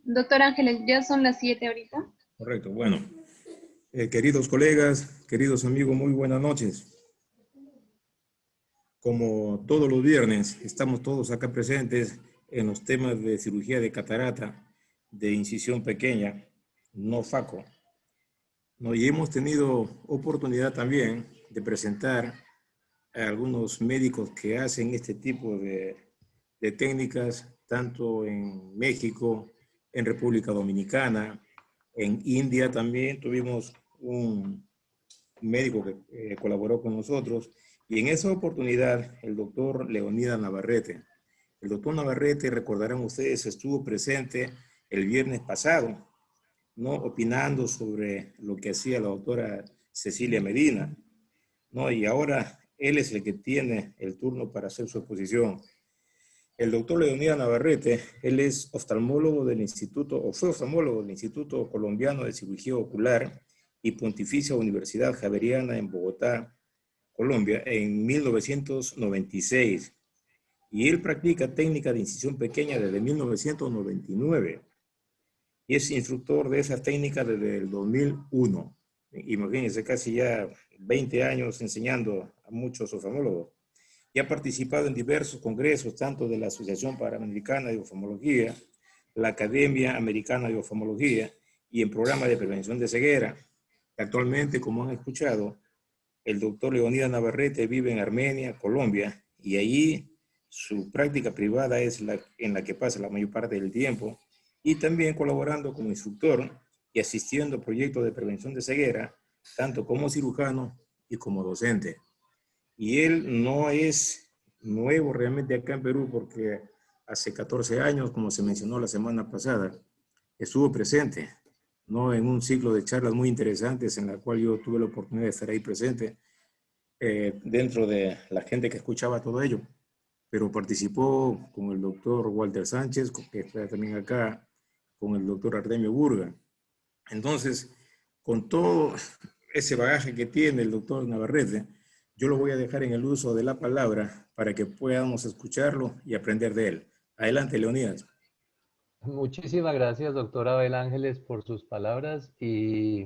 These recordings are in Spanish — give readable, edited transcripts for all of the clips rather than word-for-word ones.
Doctor Ángeles, ya son las 7 ahorita. Correcto, bueno. Queridos colegas, queridos amigos, muy buenas noches. Como todos los viernes, estamos todos acá presentes en los temas de cirugía de catarata, de incisión pequeña, no FACO. ¿No? Y hemos tenido oportunidad también de presentar a algunos médicos que hacen este tipo de técnicas, tanto en México, en República Dominicana, en India también tuvimos un médico que colaboró con nosotros, y en esa oportunidad el doctor Leonidas Navarrete. El doctor Navarrete, recordarán ustedes, estuvo presente el viernes pasado, ¿no? Opinando sobre lo que hacía la doctora Cecilia Medina, ¿no? Y ahora él es el que tiene el turno para hacer su exposición. El doctor Leonidas Navarrete, él es oftalmólogo del Instituto, o fue oftalmólogo del Instituto Colombiano de Cirugía Ocular y Pontificia Universidad Javeriana en Bogotá, Colombia, en 1996. Y él practica técnica de incisión pequeña desde 1999. Y es instructor de esa técnica desde el 2001. Imagínense, casi ya 20 años enseñando a muchos oftalmólogos. Y ha participado en diversos congresos, tanto de la Asociación Panamericana de Oftalmología, la Academia Americana de Oftalmología y en programas de prevención de ceguera. Actualmente, como han escuchado, el doctor Leonidas Navarrete vive en Armenia, Colombia, y allí su práctica privada es en la que pasa la mayor parte del tiempo, y también colaborando como instructor y asistiendo a proyectos de prevención de ceguera, tanto como cirujano y como docente. Y él no es nuevo realmente acá en Perú porque hace 14 años, como se mencionó la semana pasada, estuvo presente, ¿no? En un ciclo de charlas muy interesantes en la cual yo tuve la oportunidad de estar ahí presente dentro de la gente que escuchaba todo ello. Pero participó con el doctor Walter Sánchez, que está también acá, con el doctor Artemio Burga. Entonces, con todo ese bagaje que tiene el doctor Navarrete, yo lo voy a dejar en el uso de la palabra para que podamos escucharlo y aprender de él. Adelante, Leonidas. Muchísimas gracias, doctor Abel Ángeles, por sus palabras y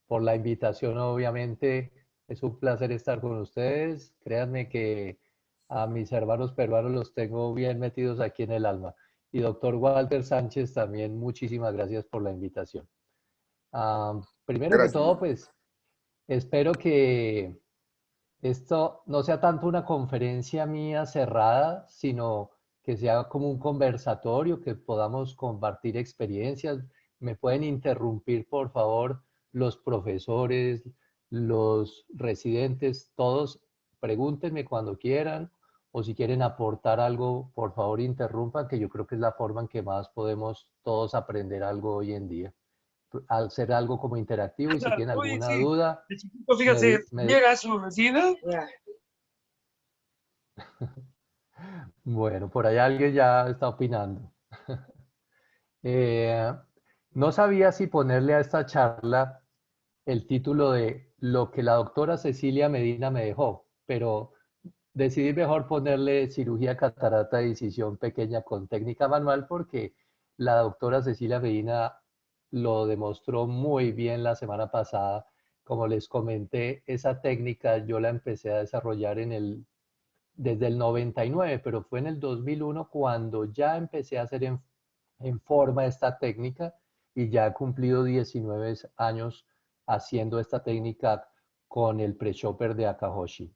por la invitación. Obviamente, es un placer estar con ustedes. Créanme que a mis hermanos peruanos los tengo bien metidos aquí en el alma. Y doctor Walter Sánchez, también muchísimas gracias por la invitación. Primero que Gracias. todo, pues espero que esto no sea tanto una conferencia mía cerrada, sino que sea como un conversatorio, que podamos compartir experiencias. Me pueden interrumpir, por favor, los profesores, los residentes, todos, pregúntenme cuando quieran, o si quieren aportar algo, por favor, interrumpan, que yo creo que es la forma en que más podemos todos aprender algo hoy en día. Al ser algo como interactivo, y si tienen alguna duda, el chiquito, fíjate, llega a su vecina. Bueno, por ahí alguien ya está opinando. Eh, no sabía si ponerle a esta charla el título de Lo que la doctora Cecilia Medina me dejó, pero decidí mejor ponerle cirugía catarata de incisión pequeña con técnica manual porque la doctora Cecilia Medina lo demostró muy bien la semana pasada. Como les comenté, esa técnica yo la empecé a desarrollar desde el 99, pero fue en el 2001 cuando ya empecé a hacer en forma esta técnica y ya he cumplido 19 años haciendo esta técnica con el pre-shopper de Akahoshi.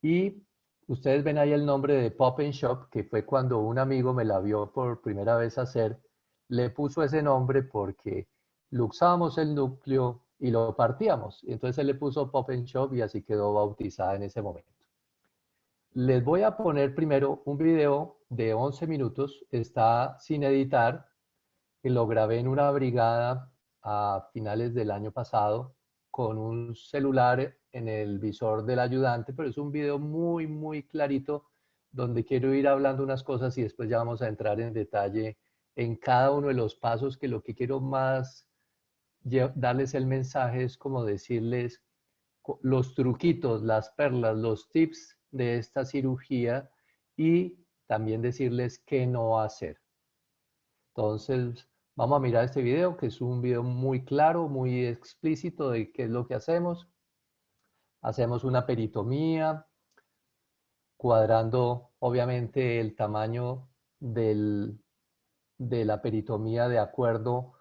Y ustedes ven ahí el nombre de Pop and Shop, que fue cuando un amigo me la vio por primera vez hacer, le puso ese nombre porque luxábamos el núcleo y lo partíamos. Entonces él le puso Pop and Shop y así quedó bautizada en ese momento. Les voy a poner primero un video de 11 minutos, está sin editar, que lo grabé en una brigada a finales del año pasado con un celular en el visor del ayudante, pero es un video muy, muy clarito donde quiero ir hablando unas cosas y después ya vamos a entrar en detalle en cada uno de los pasos, que lo que quiero más darles el mensaje es como decirles los truquitos, las perlas, los tips de esta cirugía y también decirles qué no hacer. Entonces, Vamos a mirar este video, que es un video muy claro, muy explícito de qué es lo que hacemos. Hacemos una peritomía, cuadrando obviamente el tamaño de la peritomía de acuerdo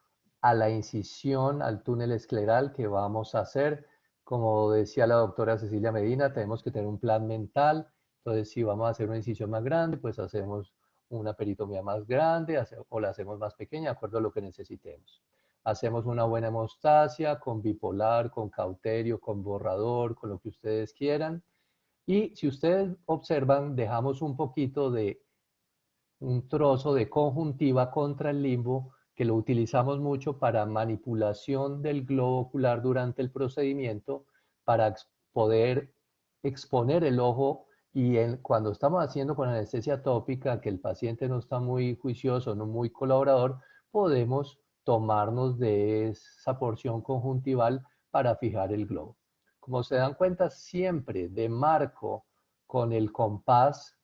a la incisión, al túnel escleral que vamos a hacer. Como decía la doctora Cecilia Medina, tenemos que tener un plan mental. Entonces, si vamos a hacer una incisión más grande, pues hacemos una peritomía más grande o la hacemos más pequeña, de acuerdo a lo que necesitemos. Hacemos una buena hemostasia con bipolar, con cauterio, con borrador, con lo que ustedes quieran. Y si ustedes observan, dejamos un poquito de un trozo de conjuntiva contra el limbo que lo utilizamos mucho para manipulación del globo ocular durante el procedimiento, para poder exponer el ojo y cuando estamos haciendo con anestesia tópica, que el paciente no está muy juicioso, no muy colaborador, podemos tomarnos de esa porción conjuntival para fijar el globo. Como se dan cuenta, siempre demarco con el compás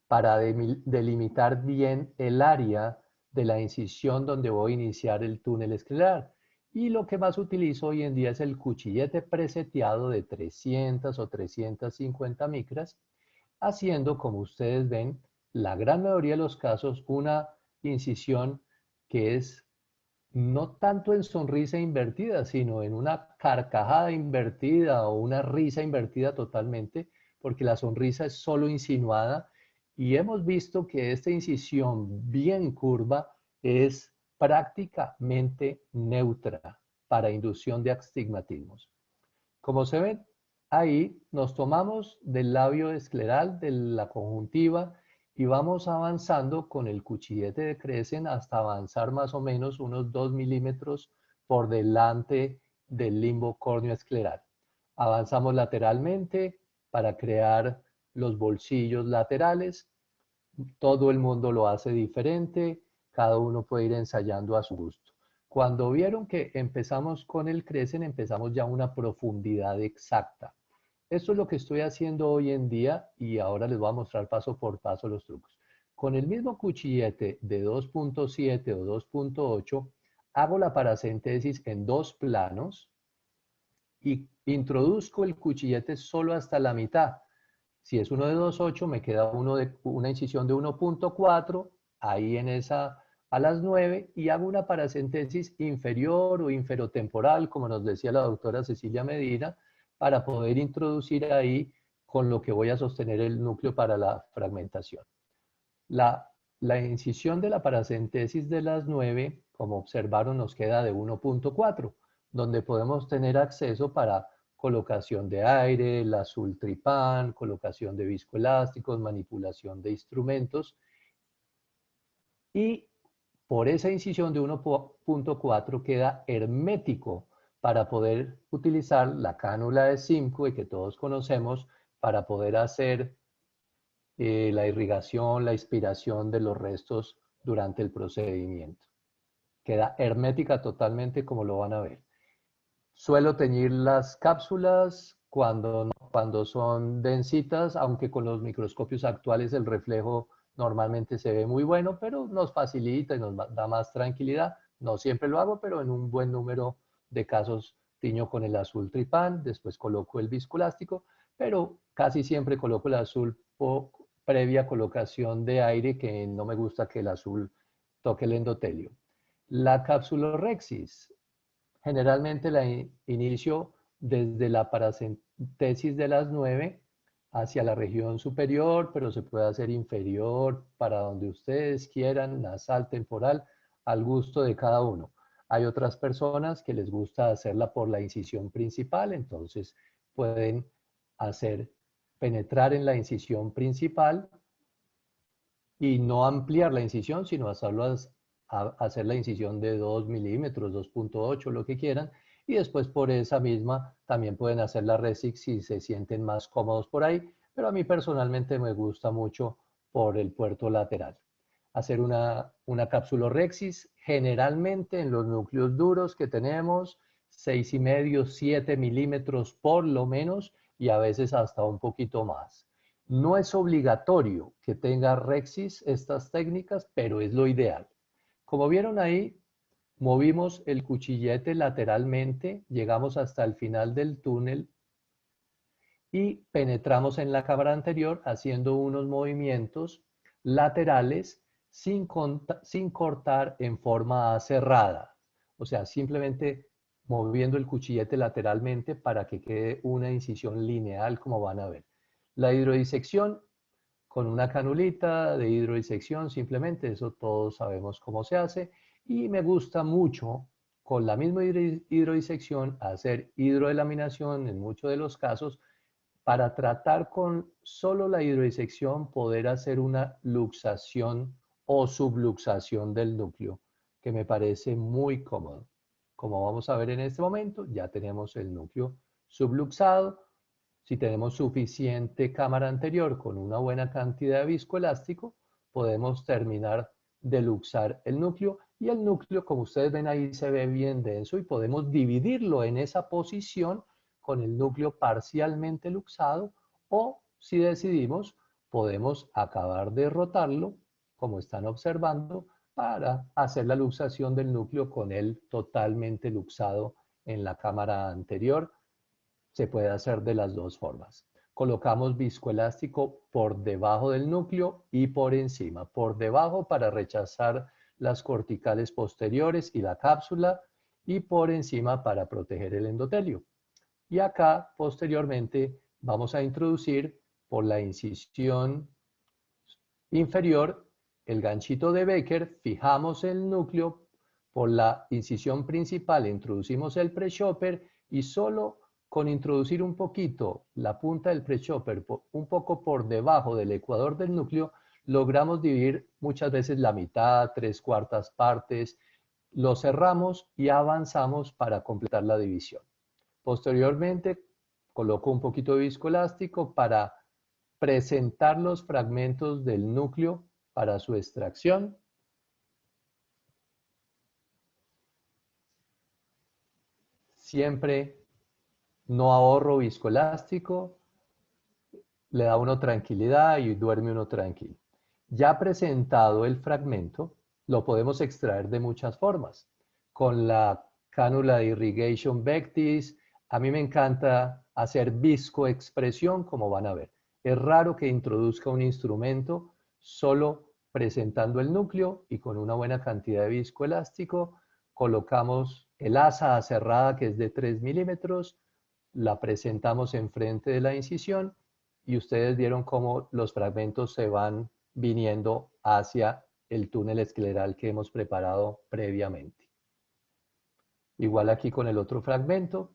para delimitar bien el área de la incisión donde voy a iniciar el túnel escleral. Y lo que más utilizo hoy en día es el cuchillete preseteado de 300 o 350 micras, haciendo, como ustedes ven, la gran mayoría de los casos, una incisión que es no tanto en sonrisa invertida, sino en una carcajada invertida o una risa invertida totalmente, porque la sonrisa es solo insinuada y hemos visto que esta incisión bien curva es prácticamente neutra para inducción de astigmatismos. Como se ven, ahí nos tomamos del labio escleral, de la conjuntiva, y vamos avanzando con el cuchillete de Crescent hasta avanzar más o menos unos 2 milímetros por delante del limbo córneo escleral. Avanzamos lateralmente para crear los bolsillos laterales. Todo el mundo lo hace diferente, cada uno puede ir ensayando a su gusto. Cuando vieron que empezamos con el Crescent, empezamos ya a una profundidad exacta. Esto es lo que estoy haciendo hoy en día y ahora les voy a mostrar paso por paso los trucos. Con el mismo cuchillete de 2.7 o 2.8, hago la paracentesis en dos planos y introduzco el cuchillete solo hasta la mitad. Si es uno de 2.8, me queda una incisión de 1.4, ahí en esa a las 9, y hago una paracentesis inferior o inferotemporal, como nos decía la doctora Cecilia Medina, para poder introducir ahí con lo que voy a sostener el núcleo para la fragmentación. La incisión de la paracentesis de las 9, como observaron, nos queda de 1.4, donde podemos tener acceso para colocación de aire, el azul tripán, colocación de viscoelásticos, manipulación de instrumentos. Y por esa incisión de 1.4 queda hermético para poder utilizar la cánula de Simcoe que todos conocemos para poder hacer la irrigación, la inspiración de los restos durante el procedimiento. Queda hermética totalmente, como lo van a ver. Suelo teñir las cápsulas cuando son densitas, aunque con los microscopios actuales el reflejo normalmente se ve muy bueno, pero nos facilita y nos da más tranquilidad. No siempre lo hago, pero en un buen número de casos tiño con el azul tripán, después coloco el viscoelástico, pero casi siempre coloco el azul previa colocación de aire, que no me gusta que el azul toque el endotelio. La capsulorhexis, generalmente la inicio desde la paracentesis de las 9 hacia la región superior, pero se puede hacer inferior para donde ustedes quieran, nasal, temporal, al gusto de cada uno. Hay otras personas que les gusta hacerla por la incisión principal, entonces pueden penetrar en la incisión principal y no ampliar la incisión, sino hacer la incisión de 2 milímetros, 2.8, lo que quieran, y después por esa misma también pueden hacer la resix si se sienten más cómodos por ahí, pero a mí personalmente me gusta mucho por el puerto lateral. Hacer una capsulorhexis, generalmente en los núcleos duros que tenemos, 6,5, 7 milímetros por lo menos, y a veces hasta un poquito más. No es obligatorio que tenga rhexis estas técnicas, pero es lo ideal. Como vieron ahí, movimos el cuchillete lateralmente, llegamos hasta el final del túnel y penetramos en la cámara anterior haciendo unos movimientos laterales sin cortar en forma cerrada. O sea, simplemente moviendo el cuchillete lateralmente para que quede una incisión lineal, como van a ver. La hidrodisección con una canulita de hidrodisección, simplemente, eso todos sabemos cómo se hace. Y me gusta mucho con la misma hidrodisección hacer hidrodelaminación en muchos de los casos para tratar con solo la hidrodisección poder hacer una luxación o subluxación del núcleo, que me parece muy cómodo. Como vamos a ver en este momento, ya tenemos el núcleo subluxado. Si tenemos suficiente cámara anterior con una buena cantidad de viscoelástico, podemos terminar de luxar el núcleo, y el núcleo, como ustedes ven ahí, se ve bien denso y podemos dividirlo en esa posición con el núcleo parcialmente luxado, o si decidimos, podemos acabar de rotarlo, como están observando, para hacer la luxación del núcleo con él totalmente luxado en la cámara anterior. Se puede hacer de las dos formas. Colocamos viscoelástico por debajo del núcleo y por encima. Por debajo para rechazar las corticales posteriores y la cápsula, y por encima para proteger el endotelio. Y acá, posteriormente, vamos a introducir por la incisión inferior el ganchito de Becker, fijamos el núcleo, por la incisión principal introducimos el pre-chopper y solo con introducir un poquito la punta del pre-chopper un poco por debajo del ecuador del núcleo, logramos dividir muchas veces la mitad, 3/4 partes, lo cerramos y avanzamos para completar la división. Posteriormente, coloco un poquito de viscoelástico para presentar los fragmentos del núcleo para su extracción. Siempre no ahorro viscoelástico, le da uno tranquilidad y duerme uno tranquilo. Ya presentado el fragmento, lo podemos extraer de muchas formas. Con la cánula de irrigation Vectis, a mí me encanta hacer viscoexpresión, como van a ver. Es raro que introduzca un instrumento solo presentando el núcleo, y con una buena cantidad de viscoelástico colocamos el asa cerrada, que es de 3 milímetros, la presentamos enfrente de la incisión y ustedes vieron cómo los fragmentos se van viniendo hacia el túnel escleral que hemos preparado previamente. Igual aquí con el otro fragmento,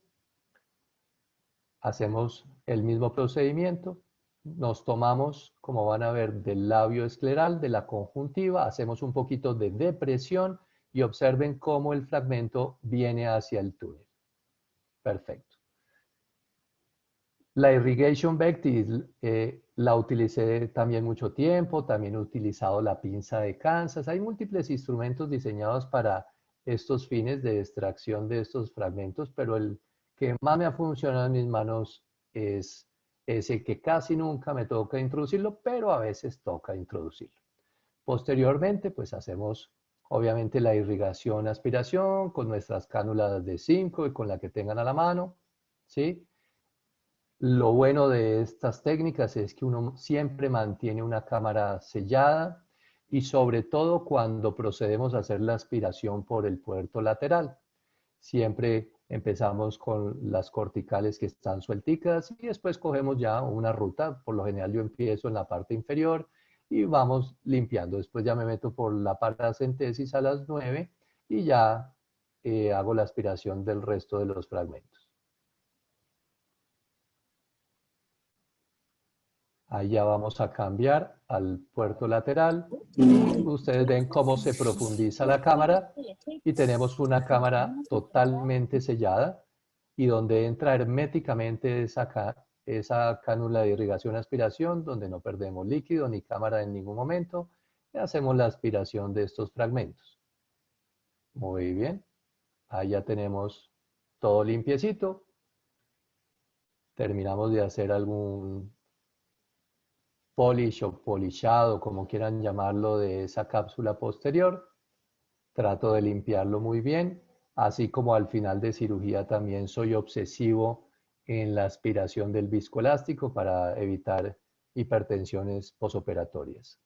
hacemos el mismo procedimiento, nos tomamos, como van a ver, del labio escleral, de la conjuntiva, hacemos un poquito de depresión y observen cómo el fragmento viene hacia el túnel. Perfecto. La irrigation Vectis la utilicé también mucho tiempo, también he utilizado la pinza de Kansas. Hay múltiples instrumentos diseñados para estos fines de extracción de estos fragmentos, pero el que más me ha funcionado en mis manos es ese, que casi nunca me toca introducirlo, pero a veces toca introducirlo. Posteriormente, pues hacemos obviamente la irrigación, aspiración con nuestras cánulas de 5 y con la que tengan a la mano, ¿sí? Lo bueno de estas técnicas es que uno siempre mantiene una cámara sellada, y sobre todo cuando procedemos a hacer la aspiración por el puerto lateral. Siempre empezamos con las corticales que están suelticas y después cogemos ya una ruta. Por lo general yo empiezo en la parte inferior y vamos limpiando. Después ya me meto por la paracentesis a las 9 y ya hago la aspiración del resto de los fragmentos. Ahí ya vamos a cambiar al puerto lateral. Ustedes ven cómo se profundiza la cámara y tenemos una cámara totalmente sellada y donde entra herméticamente esa cánula de irrigación-aspiración, donde no perdemos líquido ni cámara en ningún momento. Y hacemos la aspiración de estos fragmentos. Muy bien. Ahí ya tenemos todo limpiecito. Terminamos de hacer algún polish o polishado, como quieran llamarlo, de esa cápsula posterior. trato de limpiarlo muy bien, así como al final de cirugía también soy obsesivo en la aspiración del viscoelástico para evitar hipertensiones posoperatorias.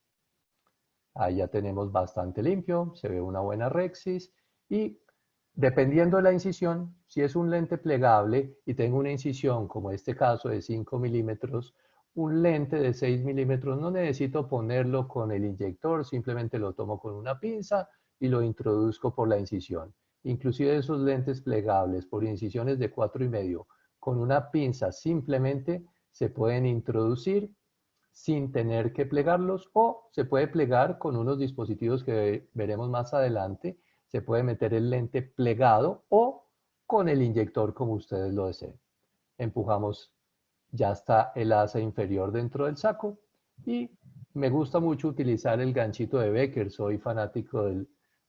Ahí ya tenemos bastante limpio, se ve una buena rexis y dependiendo de la incisión, si es un lente plegable y tengo una incisión como este caso de 5 milímetros, un lente de 6 milímetros no necesito ponerlo con el inyector, simplemente lo tomo con una pinza y lo introduzco por la incisión. Inclusive esos lentes plegables por incisiones de 4,5 con una pinza simplemente se pueden introducir sin tener que plegarlos o se puede plegar con unos dispositivos que veremos más adelante. Se puede meter el lente plegado o con el inyector como ustedes lo deseen. Empujamos, ya está el asa inferior dentro del saco y me gusta mucho utilizar el ganchito de Becker. Soy fanático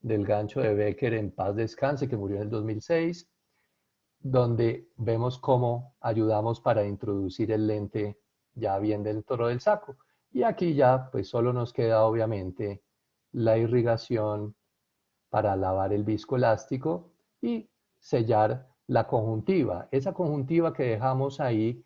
del gancho de Becker en paz descanse que murió en el 2006, donde vemos cómo ayudamos para introducir el lente ya bien dentro del saco. Y aquí ya pues solo nos queda obviamente la irrigación para lavar el viscoelástico y sellar la conjuntiva. Esa conjuntiva que dejamos ahí,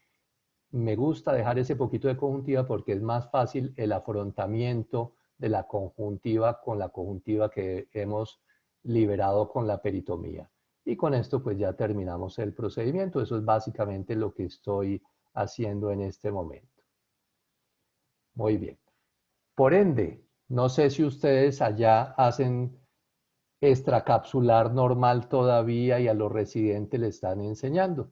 me gusta dejar ese poquito de conjuntiva porque es más fácil el afrontamiento de la conjuntiva con la conjuntiva que hemos liberado con la peritomía. Y con esto pues ya terminamos el procedimiento. Eso es básicamente lo que estoy haciendo en este momento. Muy bien. Por ende, no sé si ustedes allá hacen extracapsular normal todavía y a los residentes le están enseñando.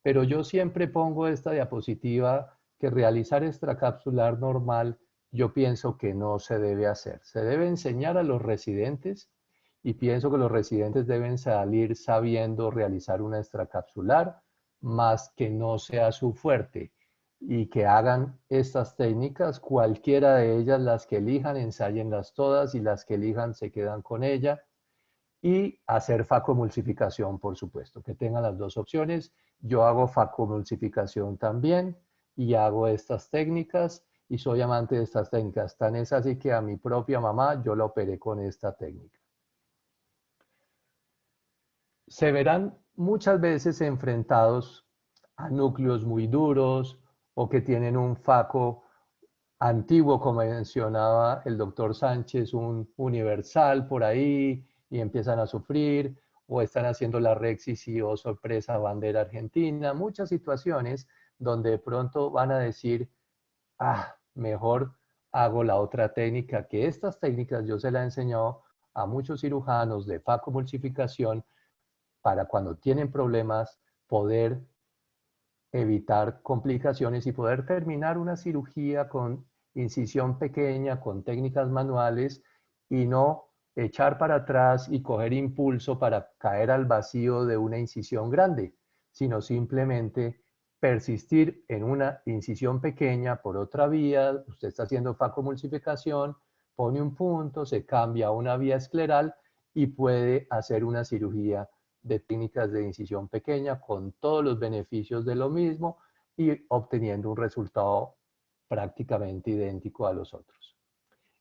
Pero yo siempre pongo esta diapositiva que realizar extracapsular normal yo pienso que no se debe hacer. Se debe enseñar a los residentes y pienso que los residentes deben salir sabiendo realizar una extracapsular, más que no sea su fuerte y que hagan estas técnicas, cualquiera de ellas, las que elijan, ensállenlas todas y las que elijan se quedan con ella. Y hacer facomulsificación, por supuesto, que tengan las dos opciones. Yo hago facomulsificación también y hago estas técnicas y soy amante de estas técnicas. Tan es así que a mi propia mamá yo la operé con esta técnica. Se verán muchas veces enfrentados a núcleos muy duros o que tienen un faco antiguo, como mencionaba el doctor Sánchez, un universal por ahí y empiezan a sufrir, o están haciendo la Rexis y oh sorpresa, bandera argentina, muchas situaciones donde de pronto van a decir, mejor hago la otra técnica, que estas técnicas yo se las he enseñado a muchos cirujanos de facomulsificación para cuando tienen problemas poder evitar complicaciones y poder terminar una cirugía con incisión pequeña, con técnicas manuales y no echar para atrás y coger impulso para caer al vacío de una incisión grande, sino simplemente persistir en una incisión pequeña por otra vía. Usted está haciendo facomulsificación, pone un punto, se cambia a una vía escleral y puede hacer una cirugía de técnicas de incisión pequeña con todos los beneficios de lo mismo y obteniendo un resultado prácticamente idéntico a los otros.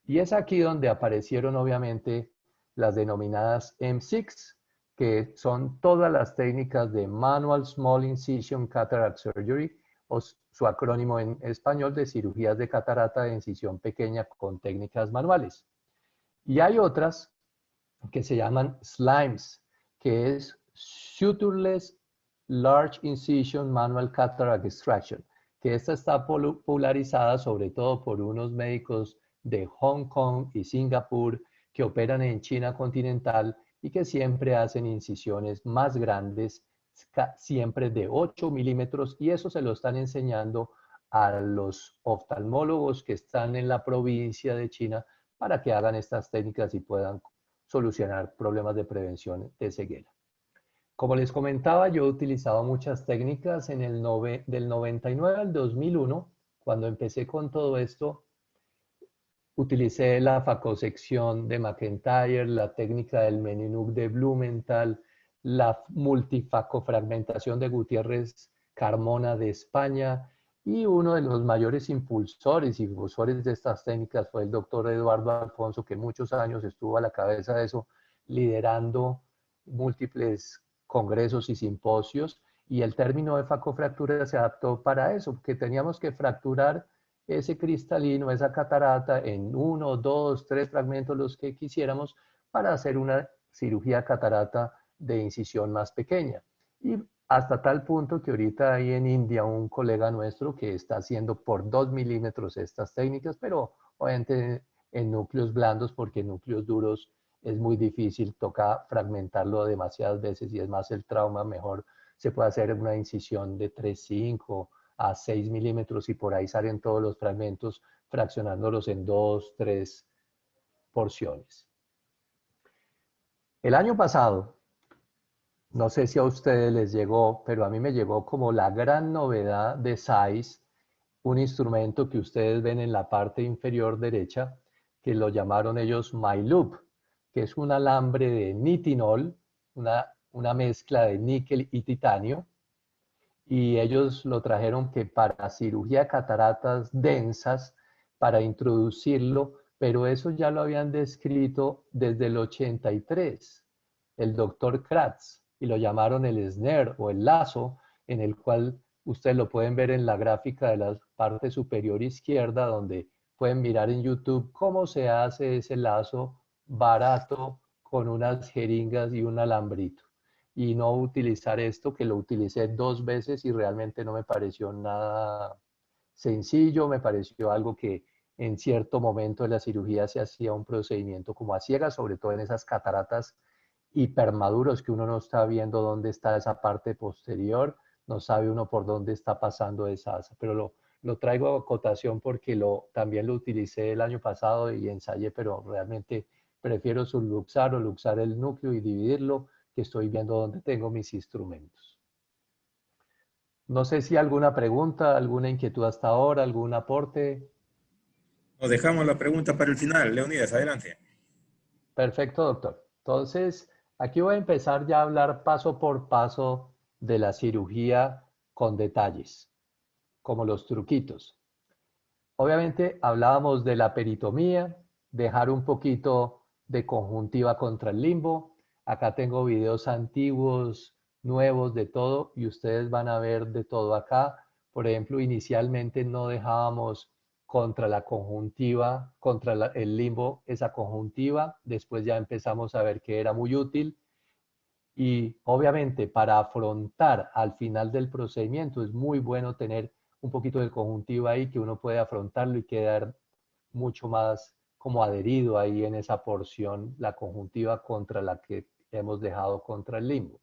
Y es aquí donde aparecieron obviamente las denominadas M6, que son todas las técnicas de Manual Small Incision Cataract Surgery, o su acrónimo en español de cirugías de catarata de incisión pequeña con técnicas manuales. Y hay otras que se llaman SLIMES, que es Sutureless Large Incision Manual Cataract Extraction, que esta está popularizada sobre todo por unos médicos de Hong Kong y Singapur que operan en China continental y que siempre hacen incisiones más grandes, siempre de 8 milímetros, y eso se lo están enseñando a los oftalmólogos que están en la provincia de China para que hagan estas técnicas y puedan solucionar problemas de prevención de ceguera. Como les comentaba, yo he utilizado muchas técnicas en del 99 al 2001, cuando empecé con todo esto. Utilicé la facosección de McIntyre, la técnica del Meninook de Blumenthal, la multifacofragmentación de Gutiérrez Carmona de España, y uno de los mayores impulsores y difusores de estas técnicas fue el doctor Eduardo Alfonso, que muchos años estuvo a la cabeza de eso, liderando múltiples congresos y simposios, y el término de facofractura se adaptó para eso, porque teníamos que fracturar ese cristalino, esa catarata, en 1, 2, 3 fragmentos, los que quisiéramos, para hacer una cirugía catarata de incisión más pequeña. Y hasta tal punto que ahorita hay en India un colega nuestro que está haciendo por 2 milímetros estas técnicas, pero obviamente en núcleos blandos, porque en núcleos duros es muy difícil, toca fragmentarlo demasiadas veces y es más el trauma. Mejor se puede hacer una incisión de 3,5 a 6 milímetros y por ahí salen todos los fragmentos, fraccionándolos en 2, 3 porciones. El año pasado, no sé si a ustedes les llegó, pero a mí me llegó como la gran novedad de Zeiss, un instrumento que ustedes ven en la parte inferior derecha, que lo llamaron ellos MyLoop, que es un alambre de nitinol, una mezcla de níquel y titanio, y ellos lo trajeron que para cirugía de cataratas densas, para introducirlo, pero eso ya lo habían descrito desde el 83, el doctor Kratz, y lo llamaron el snare o el lazo, en el cual ustedes lo pueden ver en la gráfica de la parte superior izquierda, donde pueden mirar en YouTube cómo se hace ese lazo barato con unas jeringas y un alambrito. Y no utilizar esto, que lo utilicé 2 veces y realmente no me pareció nada sencillo, me pareció algo que en cierto momento de la cirugía se hacía un procedimiento como a ciegas, sobre todo en esas cataratas hipermaduros que uno no está viendo dónde está esa parte posterior, no sabe uno por dónde está pasando esa asa, pero lo traigo a cotación porque también lo utilicé el año pasado y ensayé, pero realmente prefiero subluxar o luxar el núcleo y dividirlo, que estoy viendo dónde tengo mis instrumentos. No sé si alguna pregunta, alguna inquietud hasta ahora, algún aporte. Nos dejamos la pregunta para el final. Leonidas, adelante. Perfecto, doctor. Entonces, aquí voy a empezar ya a hablar paso por paso de la cirugía con detalles, como los truquitos. Obviamente hablábamos de la peritomía, dejar un poquito de conjuntiva contra el limbo. Acá tengo videos antiguos, nuevos, de todo, y ustedes van a ver de todo acá. Por ejemplo, inicialmente no dejábamos contra la conjuntiva, contra el limbo, esa conjuntiva. Después ya empezamos a ver que era muy útil. Y obviamente para afrontar al final del procedimiento es muy bueno tener un poquito de conjuntiva ahí, que uno puede afrontarlo y quedar mucho más como adherido ahí en esa porción, la conjuntiva contra la que hemos dejado contra el limbo.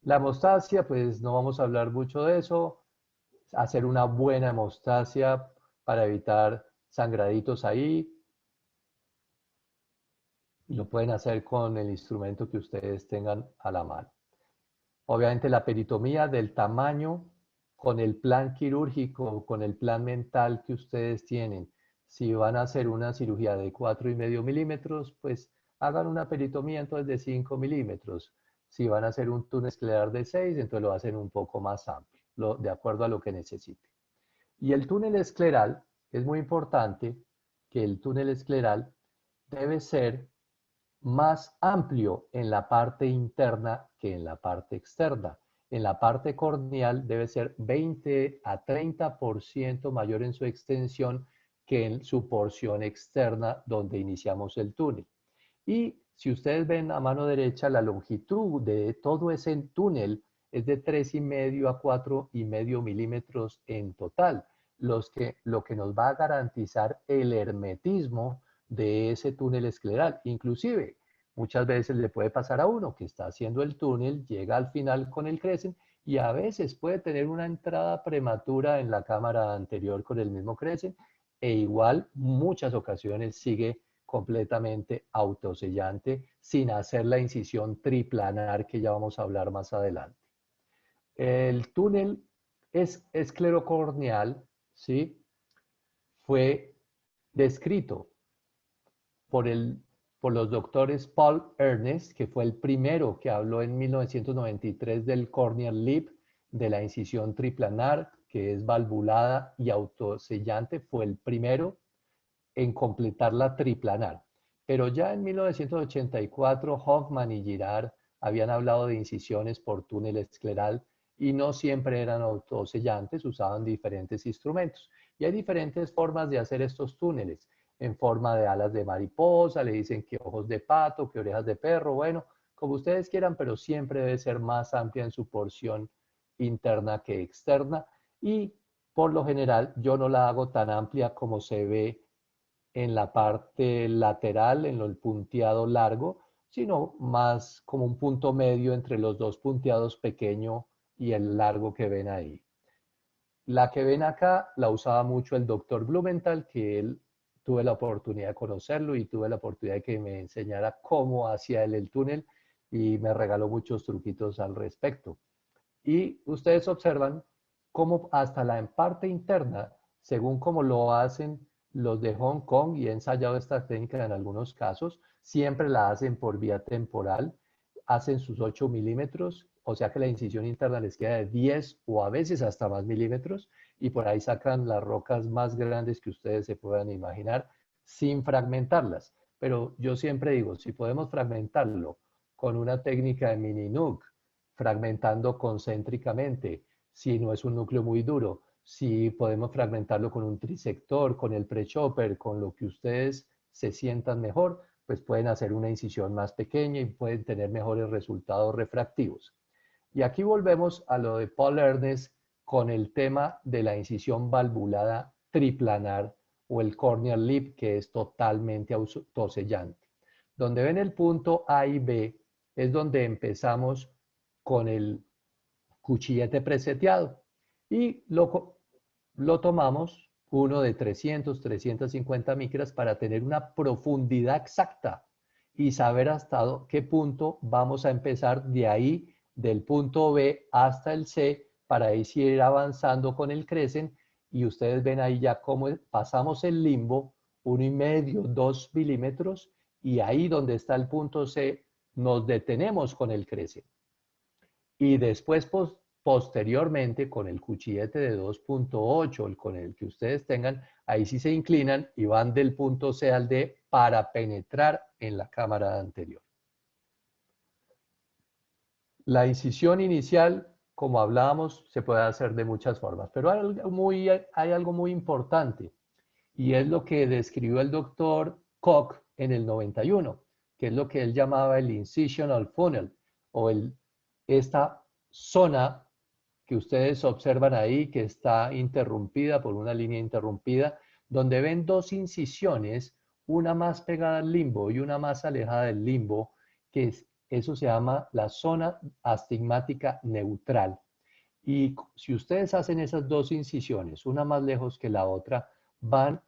La hemostasia, pues no vamos a hablar mucho de eso. Hacer una buena hemostasia para evitar sangraditos ahí. Lo pueden hacer con el instrumento que ustedes tengan a la mano. Obviamente la peritomía del tamaño con el plan quirúrgico, con el plan mental que ustedes tienen. Si van a hacer una cirugía de 4,5 milímetros, pues hagan una peritomía entonces de 5 milímetros. Si van a hacer un túnel escleral de 6, entonces lo hacen un poco más amplio, de acuerdo a lo que necesite. Y el túnel escleral, es muy importante que el túnel escleral debe ser más amplio en la parte interna que en la parte externa. En la parte corneal debe ser 20 a 30% mayor en su extensión que en su porción externa donde iniciamos el túnel. Y si ustedes ven a mano derecha, la longitud de todo ese túnel es de 3,5 a 4,5 milímetros en total, lo que nos va a garantizar el hermetismo de ese túnel escleral. Inclusive, muchas veces le puede pasar a uno que está haciendo el túnel, llega al final con el crescent y a veces puede tener una entrada prematura en la cámara anterior con el mismo crescent, e igual muchas ocasiones sigue completamente autosellante sin hacer la incisión triplanar que ya vamos a hablar más adelante. El túnel esclerocorneal, ¿sí?, fue descrito por los doctores Paul Ernest, que fue el primero que habló en 1993 del corneal lip, de la incisión triplanar, que es valvulada y autosellante, fue el primero en completar la triplanar. Pero ya en 1984, Hoffman y Girard habían hablado de incisiones por túnel escleral y no siempre eran autosellantes, usaban diferentes instrumentos. Y hay diferentes formas de hacer estos túneles, en forma de alas de mariposa, le dicen que ojos de pato, que orejas de perro, bueno, como ustedes quieran, pero siempre debe ser más amplia en su porción interna que externa. Y por lo general yo no la hago tan amplia como se ve en la parte lateral, en el punteado largo, sino más como un punto medio entre los dos punteados pequeño y el largo que ven ahí. La que ven acá la usaba mucho el doctor Blumenthal, que él tuve la oportunidad de conocerlo y tuve la oportunidad de que me enseñara cómo hacía él el túnel y me regaló muchos truquitos al respecto. Y ustedes observan cómo hasta la parte interna, según como lo hacen los de Hong Kong, y he ensayado esta técnica en algunos casos, siempre la hacen por vía temporal, hacen sus 8 milímetros, o sea que la incisión interna les queda de 10 o a veces hasta más milímetros, y por ahí sacan las rocas más grandes que ustedes se puedan imaginar sin fragmentarlas. Pero yo siempre digo, si podemos fragmentarlo con una técnica de mini nuke, fragmentando concéntricamente, si no es un núcleo muy duro, si podemos fragmentarlo con un trisector, con el pre-chopper, con lo que ustedes se sientan mejor, pues pueden hacer una incisión más pequeña y pueden tener mejores resultados refractivos. Y aquí volvemos a lo de Paul Ernest con el tema de la incisión valvulada triplanar o el corneal lip, que es totalmente autosellante. Donde ven el punto A y B es donde empezamos con el cuchillete preseteado y lo tomamos uno de 300, 350 micras para tener una profundidad exacta y saber hasta qué punto vamos a empezar de ahí, del punto B hasta el C, para ahí sí ir avanzando con el crescent. Y ustedes ven ahí ya cómo pasamos el limbo, 1,5, 2 milímetros, y ahí donde está el punto C, nos detenemos con el crescent. Y después, posteriormente, con el cuchillete de 2.8, con el que ustedes tengan, ahí sí se inclinan y van del punto C al D para penetrar en la cámara anterior. La incisión inicial, como hablábamos, se puede hacer de muchas formas, pero hay algo muy importante, y es lo que describió el doctor Koch en el 91, que es lo que él llamaba el incisional funnel, o esta zona que ustedes observan ahí, que está interrumpida por una línea interrumpida, donde ven dos incisiones, una más pegada al limbo y una más alejada del limbo, que eso se llama la zona astigmática neutral. Y si ustedes hacen esas dos incisiones, una más lejos que la otra, van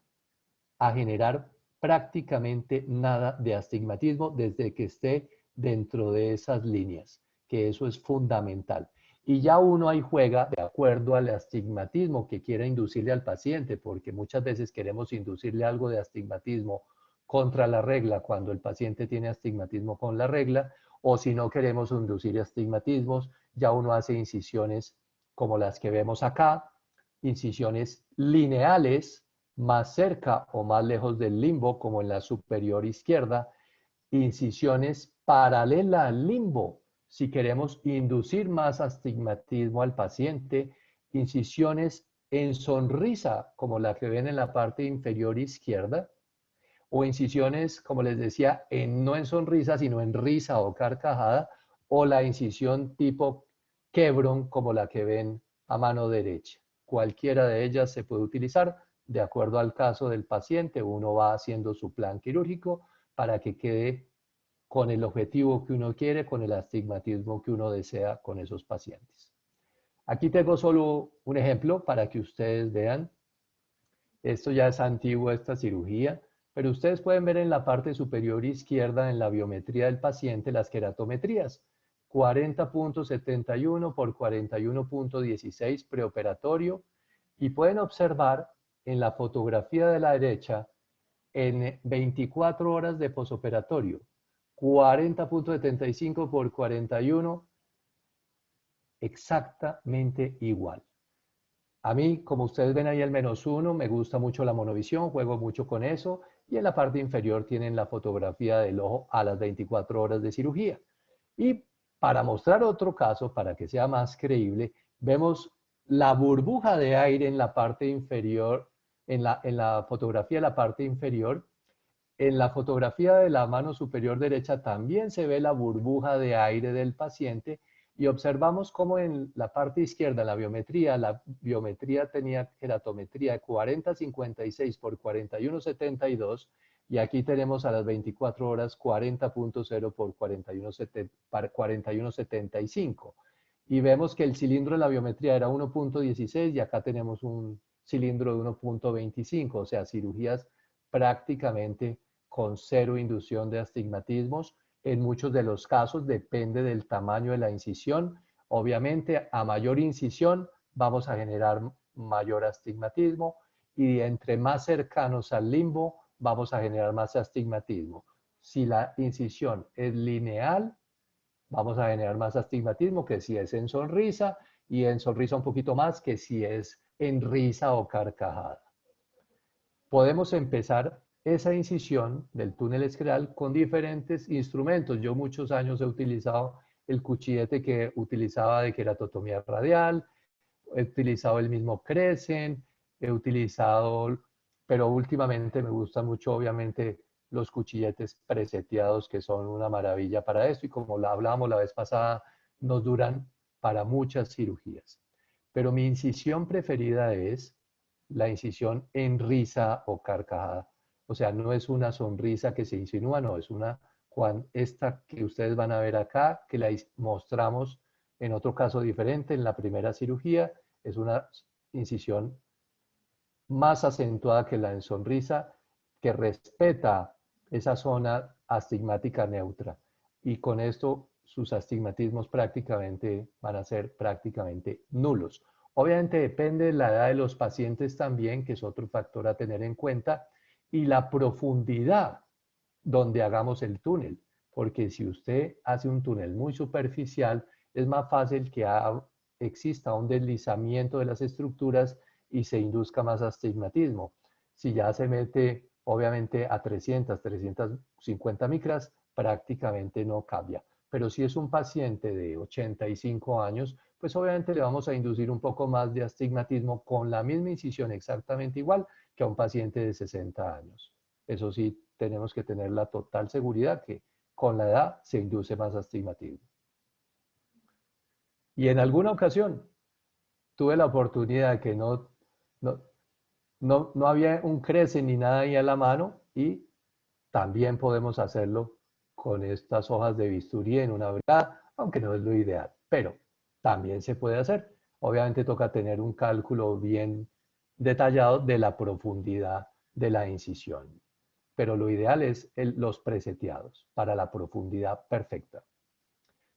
a generar prácticamente nada de astigmatismo desde que esté dentro de esas líneas, que eso es fundamental. Y ya uno ahí juega de acuerdo al astigmatismo que quiera inducirle al paciente, porque muchas veces queremos inducirle algo de astigmatismo contra la regla cuando el paciente tiene astigmatismo con la regla, o si no queremos inducir astigmatismos, ya uno hace incisiones como las que vemos acá, incisiones lineales, más cerca o más lejos del limbo, como en la superior izquierda, incisiones paralelas al limbo, si queremos inducir más astigmatismo al paciente, incisiones en sonrisa, como la que ven en la parte inferior izquierda, o incisiones, como les decía, no en sonrisa, sino en risa o carcajada, o la incisión tipo Chevron, como la que ven a mano derecha. Cualquiera de ellas se puede utilizar de acuerdo al caso del paciente. Uno va haciendo su plan quirúrgico para que quede con el objetivo que uno quiere, con el astigmatismo que uno desea con esos pacientes. Aquí tengo solo un ejemplo para que ustedes vean. Esto ya es antiguo, esta cirugía, pero ustedes pueden ver en la parte superior izquierda, en la biometría del paciente, las queratometrías. 40.71 por 41.16 preoperatorio, y pueden observar en la fotografía de la derecha, en 24 horas de posoperatorio, 40.75 por 41, exactamente igual. A mí, como ustedes ven ahí el -1, me gusta mucho la monovisión, juego mucho con eso, y en la parte inferior tienen la fotografía del ojo a las 24 horas de cirugía. Y para mostrar otro caso, para que sea más creíble, vemos la burbuja de aire en la parte inferior, en la fotografía de la parte inferior. En la fotografía de la mano superior derecha también se ve la burbuja de aire del paciente y observamos cómo en la parte izquierda, la biometría tenía keratometría de 4056 por 4172 y aquí tenemos a las 24 horas 40.0 por 4175. Y vemos que el cilindro de la biometría era 1.16 y acá tenemos un cilindro de 1.25, o sea, cirugías prácticamente con cero inducción de astigmatismos. En muchos de los casos depende del tamaño de la incisión. Obviamente, a mayor incisión vamos a generar mayor astigmatismo y entre más cercanos al limbo vamos a generar más astigmatismo. Si la incisión es lineal, vamos a generar más astigmatismo que si es en sonrisa y en sonrisa un poquito más que si es en risa o carcajada. Podemos empezar esa incisión del túnel escleral con diferentes instrumentos. Yo muchos años he utilizado el cuchillete que utilizaba de keratotomía radial, he utilizado el mismo Crescent, he utilizado, pero últimamente me gustan mucho obviamente los cuchilletes preseteados que son una maravilla para esto y como la hablábamos la vez pasada, nos duran para muchas cirugías. Pero mi incisión preferida es la incisión en risa o carcajada. O sea, no es una sonrisa que se insinúa, no, es esta que ustedes van a ver acá, que la mostramos en otro caso diferente, en la primera cirugía, es una incisión más acentuada que la en sonrisa, que respeta esa zona astigmática neutra. Y con esto sus astigmatismos prácticamente van a ser prácticamente nulos. Obviamente depende de la edad de los pacientes también, que es otro factor a tener en cuenta, y la profundidad donde hagamos el túnel. Porque si usted hace un túnel muy superficial, es más fácil que exista un deslizamiento de las estructuras y se induzca más astigmatismo. Si ya se mete, obviamente, a 300, 350 micras, prácticamente no cambia. Pero si es un paciente de 85 años, pues obviamente le vamos a inducir un poco más de astigmatismo con la misma incisión exactamente igual que a un paciente de 60 años. Eso sí, tenemos que tener la total seguridad que con la edad se induce más astigmatismo. Y en alguna ocasión tuve la oportunidad de que no había un Crescent ni nada ahí a la mano y también podemos hacerlo con estas hojas de bisturí en una brigada, aunque no es lo ideal, pero también se puede hacer. Obviamente toca tener un cálculo bien detallado de la profundidad de la incisión, pero lo ideal es los preseteados para la profundidad perfecta.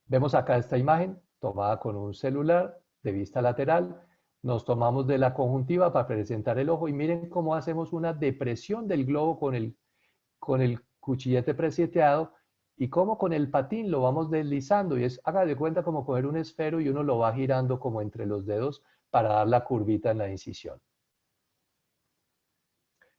Vemos acá esta imagen tomada con un celular de vista lateral. Nos tomamos de la conjuntiva para presentar el ojo y miren cómo hacemos una depresión del globo con el cuchillete preseteado y cómo con el patín lo vamos deslizando y haga de cuenta como coger un esfero y uno lo va girando como entre los dedos para dar la curvita en la incisión.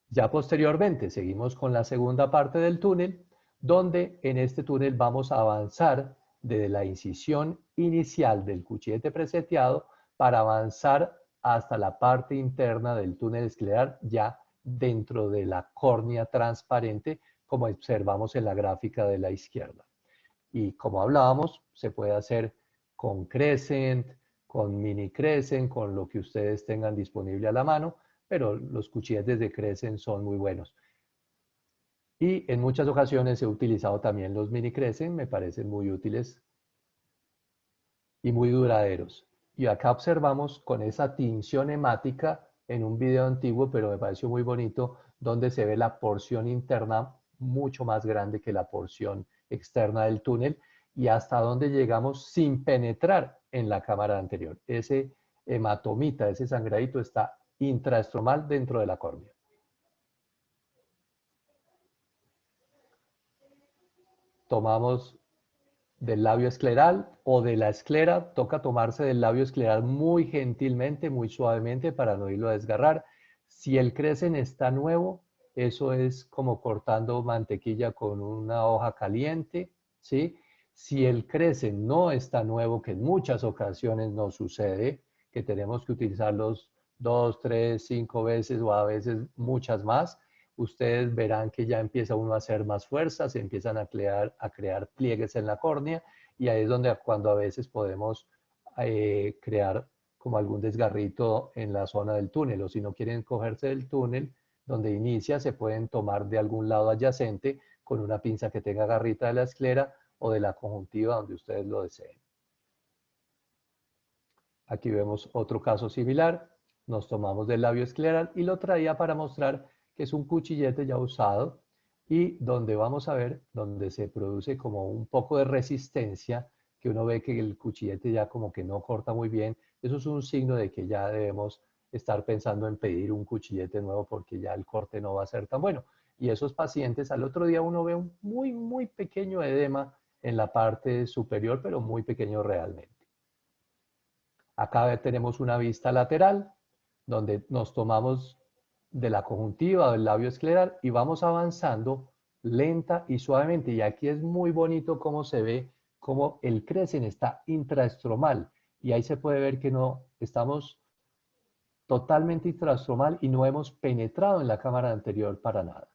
Ya posteriormente seguimos con la segunda parte del túnel, donde en este túnel vamos a avanzar desde la incisión inicial del cuchillete preseteado para avanzar hasta la parte interna del túnel escleral, ya dentro de la córnea transparente, como observamos en la gráfica de la izquierda. Y como hablábamos, se puede hacer con Crescent, con mini Crescent, con lo que ustedes tengan disponible a la mano, pero los cuchilletes de Crescent son muy buenos. Y en muchas ocasiones he utilizado también los mini Crescent, me parecen muy útiles y muy duraderos. Y acá observamos con esa tinción hemática en un video antiguo, pero me pareció muy bonito, donde se ve la porción interna mucho más grande que la porción externa del túnel y hasta donde llegamos sin penetrar en la cámara anterior. Ese hematomita, ese sangradito está intraestromal dentro de la córnea. Tomamos del labio escleral o de la esclera, toca tomarse del labio escleral muy gentilmente, muy suavemente para no irlo a desgarrar. Si el Crescent está nuevo, Eso es como cortando mantequilla con una hoja caliente, ¿sí? Si el crece no está nuevo, que en muchas ocasiones nos sucede, que tenemos que utilizarlos 2, 3, 5 veces o a veces muchas más, ustedes verán que ya empieza uno a hacer más fuerza, se empiezan a crear pliegues en la córnea y ahí es donde cuando a veces podemos crear como algún desgarrito en la zona del túnel, o si no quieren cogerse del túnel donde inicia, se pueden tomar de algún lado adyacente con una pinza que tenga garrita de la esclera o de la conjuntiva donde ustedes lo deseen. Aquí vemos otro caso similar, nos tomamos del labio escleral y lo traía para mostrar que es un cuchillete ya usado y donde vamos a ver, donde se produce como un poco de resistencia, que uno ve que el cuchillete ya como que no corta muy bien. Eso es un signo de que ya debemos estar pensando en pedir un cuchillete nuevo porque ya el corte no va a ser tan bueno. Y esos pacientes, al otro día uno ve un muy pequeño edema en la parte superior, pero muy pequeño realmente. Acá tenemos una vista lateral, donde nos tomamos de la conjuntiva del labio escleral y vamos avanzando lenta y suavemente. Y aquí es muy bonito cómo se ve cómo el crecen está intraestromal. Y ahí se puede ver que no estamos totalmente intraestromal y no hemos penetrado en la cámara anterior para nada.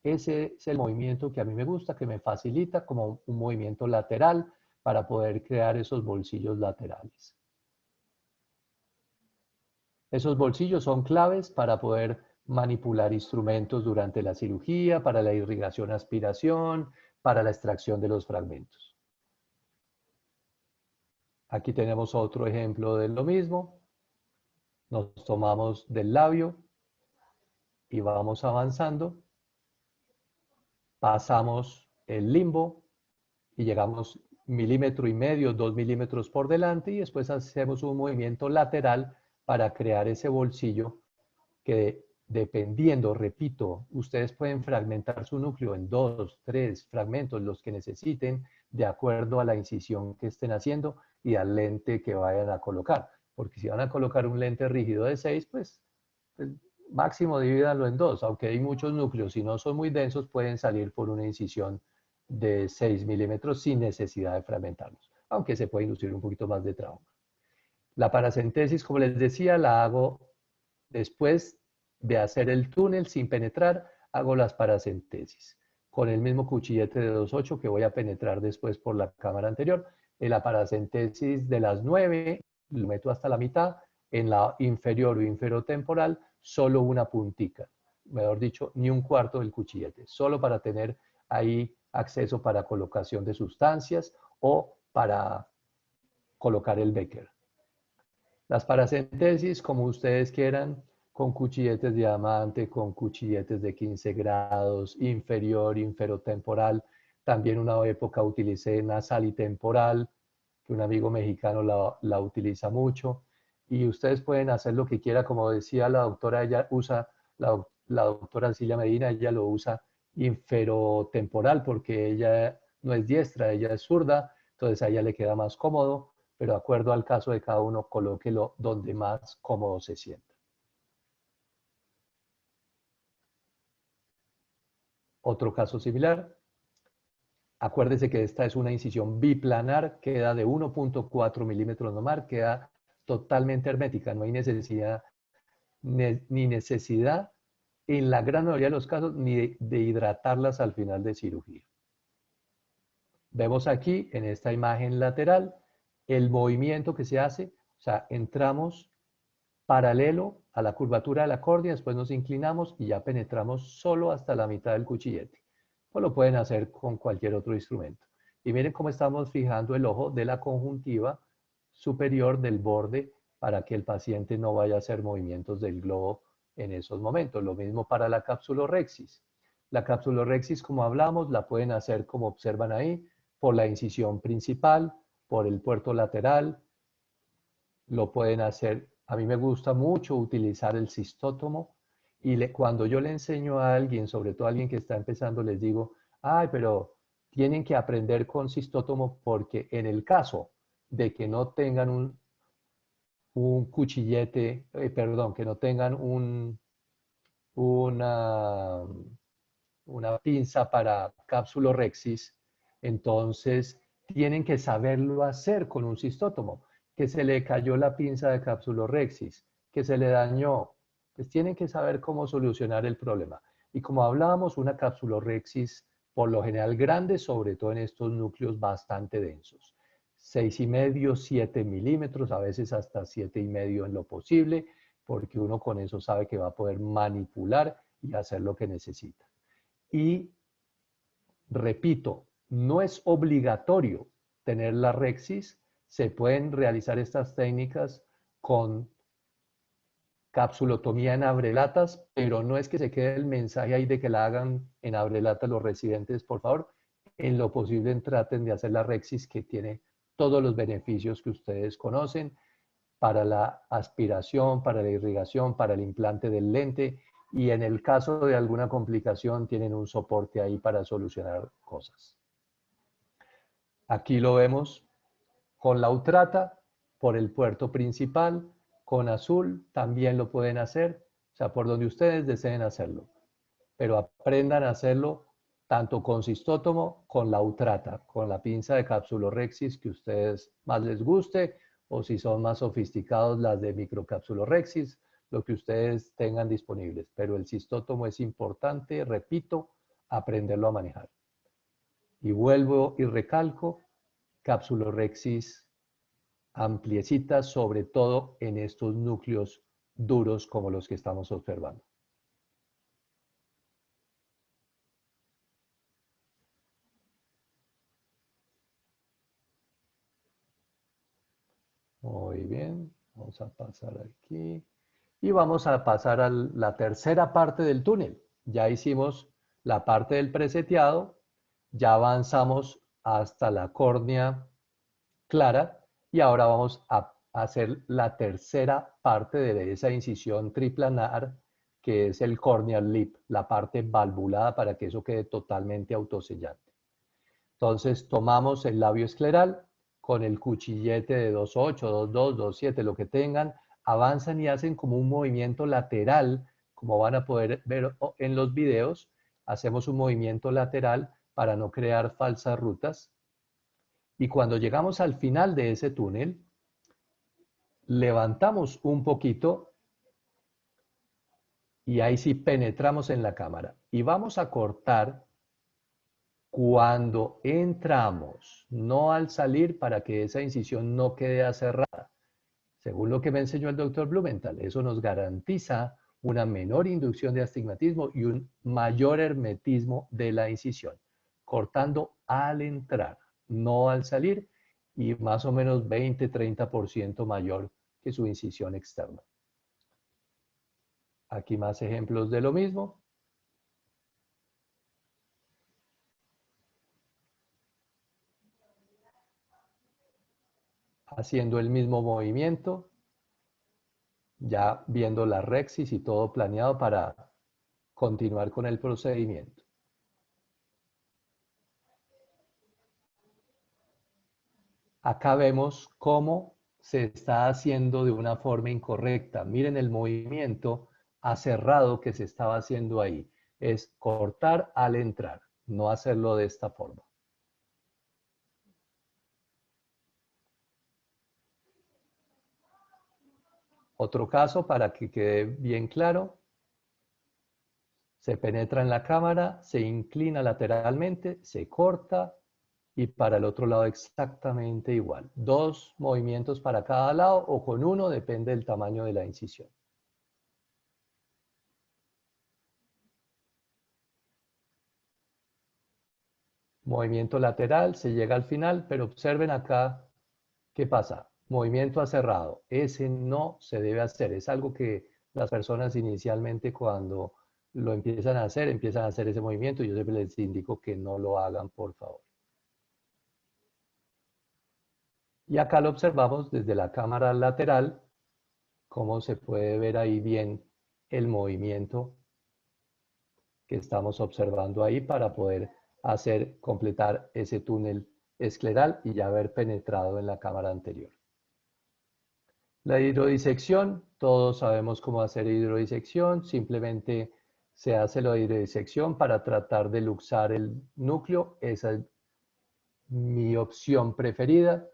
Ese es el movimiento que a mí me gusta, que me facilita como un movimiento lateral para poder crear esos bolsillos laterales. Esos bolsillos son claves para poder manipular instrumentos durante la cirugía, para la irrigación, aspiración, para la extracción de los fragmentos. Aquí tenemos otro ejemplo de lo mismo. Nos tomamos del labio y vamos avanzando. Pasamos el limbo y llegamos 1,5 milímetros, 2 milímetros por delante y después hacemos un movimiento lateral para crear ese bolsillo que dependiendo, repito, ustedes pueden fragmentar su núcleo en 2, 3 fragmentos, los que necesiten, de acuerdo a la incisión que estén haciendo y al lente que vayan a colocar. Porque si van a colocar un lente rígido de 6, pues máximo divídanlo en 2, aunque hay muchos núcleos, si no son muy densos, pueden salir por una incisión de 6 milímetros sin necesidad de fragmentarlos, aunque se puede inducir un poquito más de trauma. La paracentesis, como les decía, la hago después de hacer el túnel sin penetrar, hago las paracentesis con el mismo cuchillete de 2.8 que voy a penetrar después por la cámara anterior. En la paracentesis de las 9 lo meto hasta la mitad, en la inferior o inferotemporal solo una puntica, mejor dicho, ni un cuarto del cuchillete, solo para tener ahí acceso para colocación de sustancias o para colocar el Becker. Las paracentesis, como ustedes quieran, con cuchilletes de diamante, con cuchilletes de 15 grados, inferior, inferotemporal. También una época utilicé nasal y temporal, que un amigo mexicano la utiliza mucho. Y ustedes pueden hacer lo que quiera, como decía la doctora, ella usa, la doctora Cecilia Medina, ella lo usa inferotemporal porque ella no es diestra, ella es zurda, entonces a ella le queda más cómodo, pero de acuerdo al caso de cada uno, colóquelo donde más cómodo se sienta. Otro caso similar. Acuérdese que esta es una incisión biplanar, queda de 1.4 milímetros nomás, queda totalmente hermética, no hay necesidad, ni necesidad, en la gran mayoría de los casos, ni de hidratarlas al final de cirugía. Vemos aquí, en esta imagen lateral, el movimiento que se hace, o sea, entramos paralelo a la curvatura de la córnea, después nos inclinamos y ya penetramos solo hasta la mitad del cuchillete. Pues lo pueden hacer con cualquier otro instrumento. Y miren cómo estamos fijando el ojo de la conjuntiva superior del borde para que el paciente no vaya a hacer movimientos del globo en esos momentos. Lo mismo para la capsulorhexis. La capsulorhexis, como hablamos, la pueden hacer como observan ahí, por la incisión principal, por el puerto lateral. Lo pueden hacer, a mí me gusta mucho utilizar el cistótomo y cuando yo le enseño a alguien, sobre todo a alguien que está empezando, les digo, ay, pero tienen que aprender con cistótomo porque en el caso de que no tengan un cuchillete, perdón, que no tengan una pinza para capsulorhexis, entonces tienen que saberlo hacer con un cistótomo, que se le cayó la pinza de capsulorhexis, que se le dañó, pues tienen que saber cómo solucionar el problema. Y como hablábamos, una capsulorhexis por lo general grande, sobre todo en estos núcleos bastante densos. 6,5, 7 milímetros, a veces hasta 7,5 en lo posible, porque uno con eso sabe que va a poder manipular y hacer lo que necesita. Y repito, no es obligatorio tener la rhexis, se pueden realizar estas técnicas con capsulotomía en abrelatas, pero no es que se quede el mensaje ahí de que la hagan en abrelatas los residentes, por favor, en lo posible traten de hacer la rhexis, que tiene todos los beneficios que ustedes conocen para la aspiración, para la irrigación, para el implante del lente, y en el caso de alguna complicación tienen un soporte ahí para solucionar cosas. Aquí lo vemos con la utrata por el puerto principal, con azul también lo pueden hacer, o sea, por donde ustedes deseen hacerlo. Pero aprendan a hacerlo tanto con cistótomo, con la utrata, con la pinza de capsulorhexis que a ustedes más les guste, o si son más sofisticados, las de microcapsulorhexis, lo que ustedes tengan disponibles. Pero el cistótomo es importante, repito, aprenderlo a manejar. Y vuelvo y recalco, capsulorhexis ampliecita, sobre todo en estos núcleos duros como los que estamos observando. Muy bien, vamos a pasar aquí. Y vamos a pasar a la tercera parte del túnel. Ya hicimos la parte del preseteado, ya avanzamos hasta la córnea clara y ahora vamos a hacer la tercera parte de esa incisión triplanar, que es el corneal lip, la parte valvulada para que eso quede totalmente autosellante. Entonces tomamos el labio escleral con el cuchillete de 2.8, 2.2, 2.7, lo que tengan, avanzan y hacen como un movimiento lateral, como van a poder ver en los videos, hacemos un movimiento lateral para no crear falsas rutas. Y cuando llegamos al final de ese túnel, levantamos un poquito y ahí sí penetramos en la cámara. Y vamos a cortar cuando entramos, no al salir, para que esa incisión no quede cerrada. Según lo que me enseñó el doctor Blumenthal, eso nos garantiza una menor inducción de astigmatismo y un mayor hermetismo de la incisión, cortando al entrar, no al salir, y más o menos 20-30% mayor que su incisión externa. Aquí más ejemplos de lo mismo. Haciendo el mismo movimiento, ya viendo la rhexis y todo planeado para continuar con el procedimiento. Acá vemos cómo se está haciendo de una forma incorrecta. Miren el movimiento acerrado que se estaba haciendo ahí. Es cortar al entrar, no hacerlo de esta forma. Otro caso para que quede bien claro. Se penetra en la cámara, se inclina lateralmente, se corta y para el otro lado exactamente igual. 2 movimientos para cada lado o con uno, depende del tamaño de la incisión. Movimiento lateral, se llega al final, pero observen acá qué pasa. Movimiento acerrado, ese no se debe hacer. Es algo que las personas inicialmente cuando lo empiezan a hacer ese movimiento. Yo siempre les indico que no lo hagan, por favor. Y acá lo observamos desde la cámara lateral, cómo se puede ver ahí bien el movimiento que estamos observando ahí para poder completar ese túnel escleral y ya haber penetrado en la cámara anterior. La hidrodisección, todos sabemos cómo hacer hidrodisección, simplemente se hace la hidrodisección para tratar de luxar el núcleo. Esa es mi opción preferida.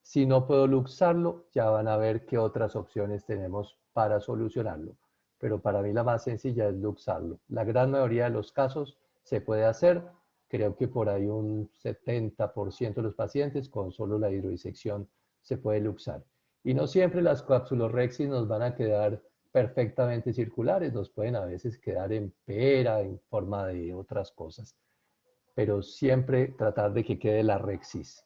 Si no puedo luxarlo, ya van a ver qué otras opciones tenemos para solucionarlo. Pero para mí la más sencilla es luxarlo. La gran mayoría de los casos se puede hacer. Creo que por ahí un 70% de los pacientes con solo la hidrodisección se puede luxar. Y no siempre las capsulorhexis nos van a quedar perfectamente circulares, nos pueden a veces quedar en pera, en forma de otras cosas. Pero siempre tratar de que quede la rexis.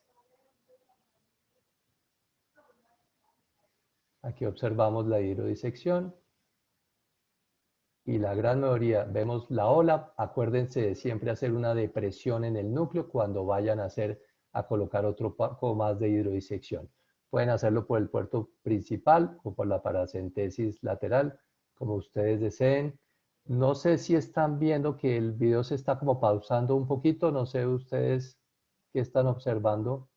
Aquí observamos la hidrodisección y la gran mayoría, vemos la ola. Acuérdense de siempre hacer una depresión en el núcleo cuando vayan a colocar otro poco más de hidrodisección. Pueden hacerlo por el puerto principal o por la paracentesis lateral, como ustedes deseen. No sé si están viendo que el video se está como pausando un poquito, no sé ustedes qué están observando.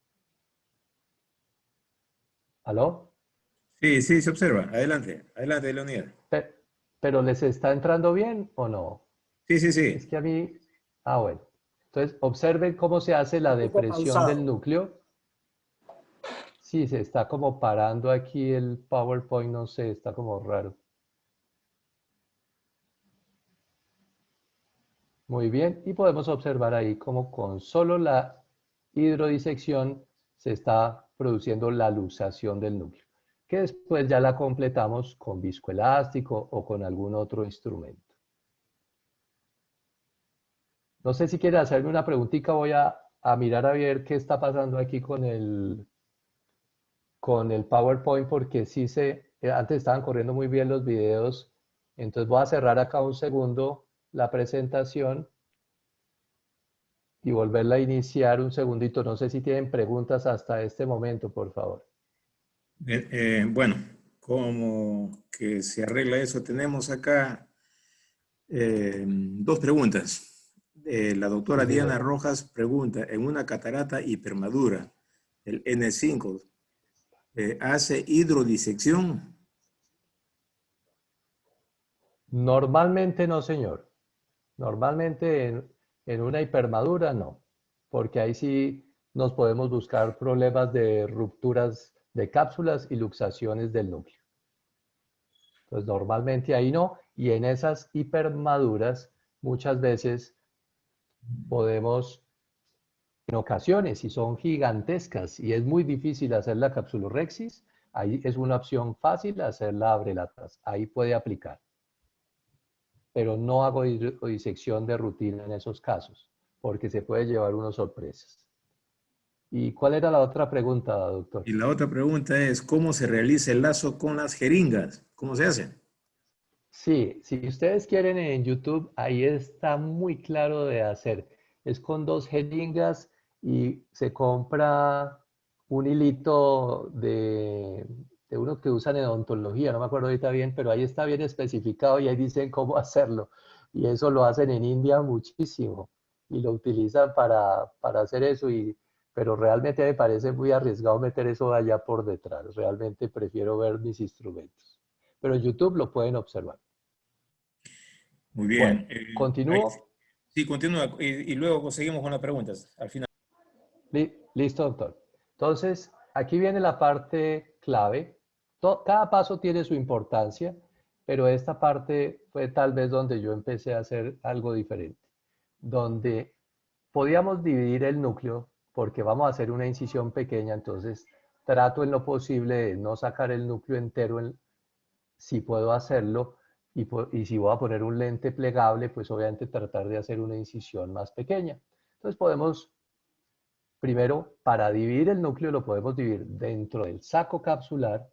¿Aló? Sí, sí, se observa. Adelante, adelante, Leonidas. ¿Pero les está entrando bien o no? Sí, sí, Es sí. que a mí... Ah, bueno. Entonces, observen cómo se hace la Un poco depresión del pausado. núcleo. Sí, se está como parando aquí el PowerPoint, no sé, está como raro. Muy bien, y podemos observar ahí cómo con solo la hidrodisección se está produciendo la luxación del núcleo, que después ya la completamos con viscoelástico o con algún otro instrumento. No sé si quieren hacerme una preguntita, voy a mirar a ver qué está pasando aquí con el PowerPoint, porque sí antes estaban corriendo muy bien los videos, entonces voy a cerrar acá un segundo la presentación y volverla a iniciar un segundito. No sé si tienen preguntas hasta este momento, por favor. Bueno, ¿cómo que se arregla eso? Tenemos acá dos preguntas. La Sí, doctora Diana señor. Rojas pregunta, en una catarata hipermadura, el N5, ¿hace hidrodisección? Normalmente no, señor. Normalmente en una hipermadura no, porque ahí sí nos podemos buscar problemas de rupturas de cápsulas y luxaciones del núcleo. Entonces normalmente ahí no, y en esas hipermaduras muchas veces podemos, en ocasiones, si son gigantescas y es muy difícil hacer la capsulorhexis, ahí es una opción fácil hacer la abrelatas, ahí puede aplicar. Pero no hago disección de rutina en esos casos, porque se puede llevar unas sorpresas. ¿Y cuál era la otra pregunta, doctor? Y la otra pregunta es, ¿cómo se realiza el lazo con las jeringas? ¿Cómo se hace? Sí, si ustedes quieren en YouTube, ahí está muy claro de hacer. Es con dos jeringas y se compra un hilito de uno que usan en odontología, no me acuerdo ahorita bien, pero ahí está bien especificado y ahí dicen cómo hacerlo. Y eso lo hacen en India muchísimo y lo utilizan para hacer eso, pero realmente me parece muy arriesgado meter eso allá por detrás. Realmente prefiero ver mis instrumentos. Pero en YouTube lo pueden observar. Muy Bueno, bien. continúo. Sí, continúa y luego seguimos con las preguntas al final. Listo, doctor. Entonces, aquí viene la parte clave. Cada paso tiene su importancia, pero esta parte fue tal vez donde yo empecé a hacer algo diferente, donde podíamos dividir el núcleo, porque vamos a hacer una incisión pequeña, entonces trato en lo posible de no sacar el núcleo entero si puedo hacerlo, y si voy a poner un lente plegable, pues obviamente tratar de hacer una incisión más pequeña. Entonces podemos, primero, para dividir el núcleo, lo podemos dividir dentro del saco capsular,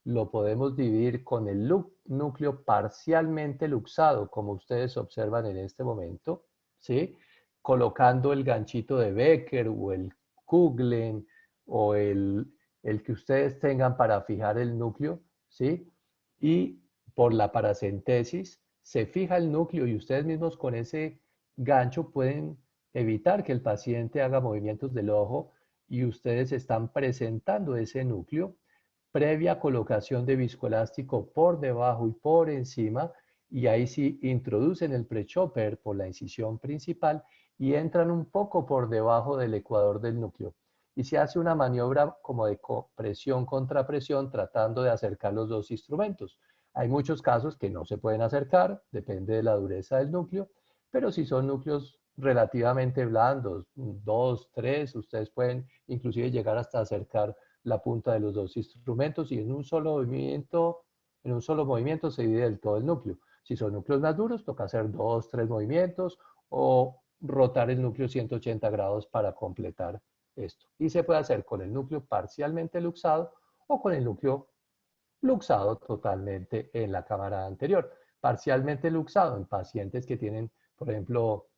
lo podemos dividir con el núcleo parcialmente luxado, como ustedes observan en este momento, ¿sí? Colocando el ganchito de Becker o el Kuglen o el que ustedes tengan para fijar el núcleo, ¿sí? Y por la paracentesis se fija el núcleo y ustedes mismos con ese gancho pueden evitar que el paciente haga movimientos del ojo y ustedes están presentando ese núcleo previa colocación de viscoelástico por debajo y por encima, y ahí sí introducen el prechopper por la incisión principal y entran un poco por debajo del ecuador del núcleo. Y se hace una maniobra como de presión contra presión tratando de acercar los dos instrumentos. Hay muchos casos que no se pueden acercar, depende de la dureza del núcleo, pero si son núcleos relativamente blandos, 2, 3, ustedes pueden inclusive llegar hasta acercar la punta de los dos instrumentos y en un solo movimiento se divide del todo el núcleo. Si son núcleos más duros, toca hacer 2, 3 movimientos o rotar el núcleo 180 grados para completar esto. Y se puede hacer con el núcleo parcialmente luxado o con el núcleo luxado totalmente en la cámara anterior. Parcialmente luxado en pacientes que tienen, por ejemplo,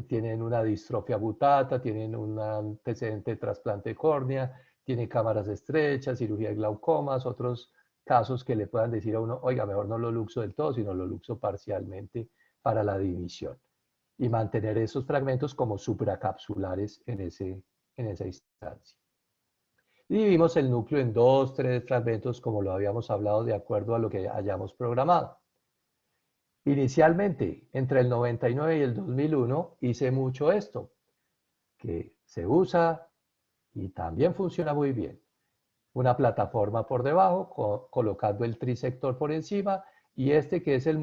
tienen una distrofia butata, tienen un antecedente de trasplante de córnea, tienen cámaras estrechas, cirugía de glaucomas, otros casos que le puedan decir a uno, oiga, mejor no lo luxo del todo, sino lo luxo parcialmente para la división. Y mantener esos fragmentos como supracapsulares en esa instancia. Y dividimos el núcleo en 2, 3 fragmentos, como lo habíamos hablado, de acuerdo a lo que hayamos programado. Inicialmente, entre el 99 y el 2001, hice mucho esto, que se usa y también funciona muy bien. Una plataforma por debajo, colocando el trisector por encima, y este que es el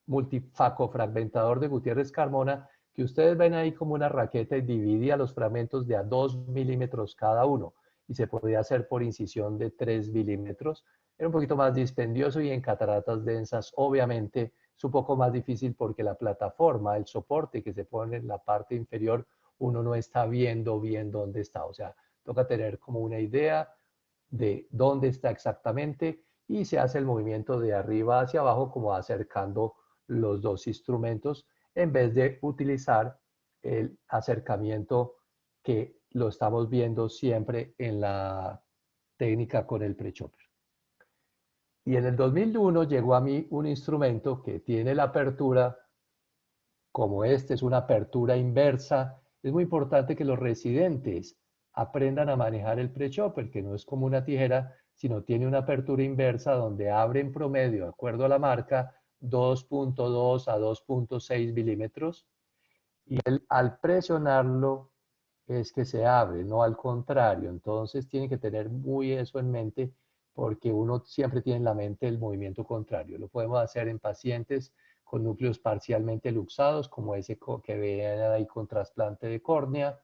multifacofragmentador de Gutiérrez Carmona, que ustedes ven ahí como una raqueta y dividía los fragmentos de a 2 milímetros cada uno, y se podía hacer por incisión de 3 milímetros. Era un poquito más dispendioso y en cataratas densas, obviamente, es un poco más difícil porque la plataforma, el soporte que se pone en la parte inferior, uno no está viendo bien dónde está. O sea, toca tener como una idea de dónde está exactamente y se hace el movimiento de arriba hacia abajo como acercando los dos instrumentos en vez de utilizar el acercamiento que lo estamos viendo siempre en la técnica con el prechopper. Y en el 2001 llegó a mí un instrumento que tiene la apertura, como este es una apertura inversa. Es muy importante que los residentes aprendan a manejar el prechopper, que no es como una tijera, sino tiene una apertura inversa donde abre en promedio, de acuerdo a la marca, 2.2 a 2.6 milímetros. Y al presionarlo es que se abre, no al contrario. Entonces tienen que tener muy eso en mente porque uno siempre tiene en la mente el movimiento contrario. Lo podemos hacer en pacientes con núcleos parcialmente luxados, como ese que ven ahí con trasplante de córnea.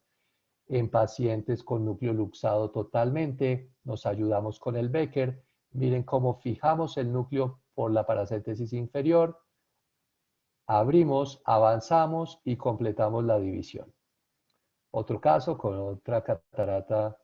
En pacientes con núcleo luxado totalmente, nos ayudamos con el Becker. Miren cómo fijamos el núcleo por la paracéntesis inferior, abrimos, avanzamos y completamos la división. Otro caso con otra catarata,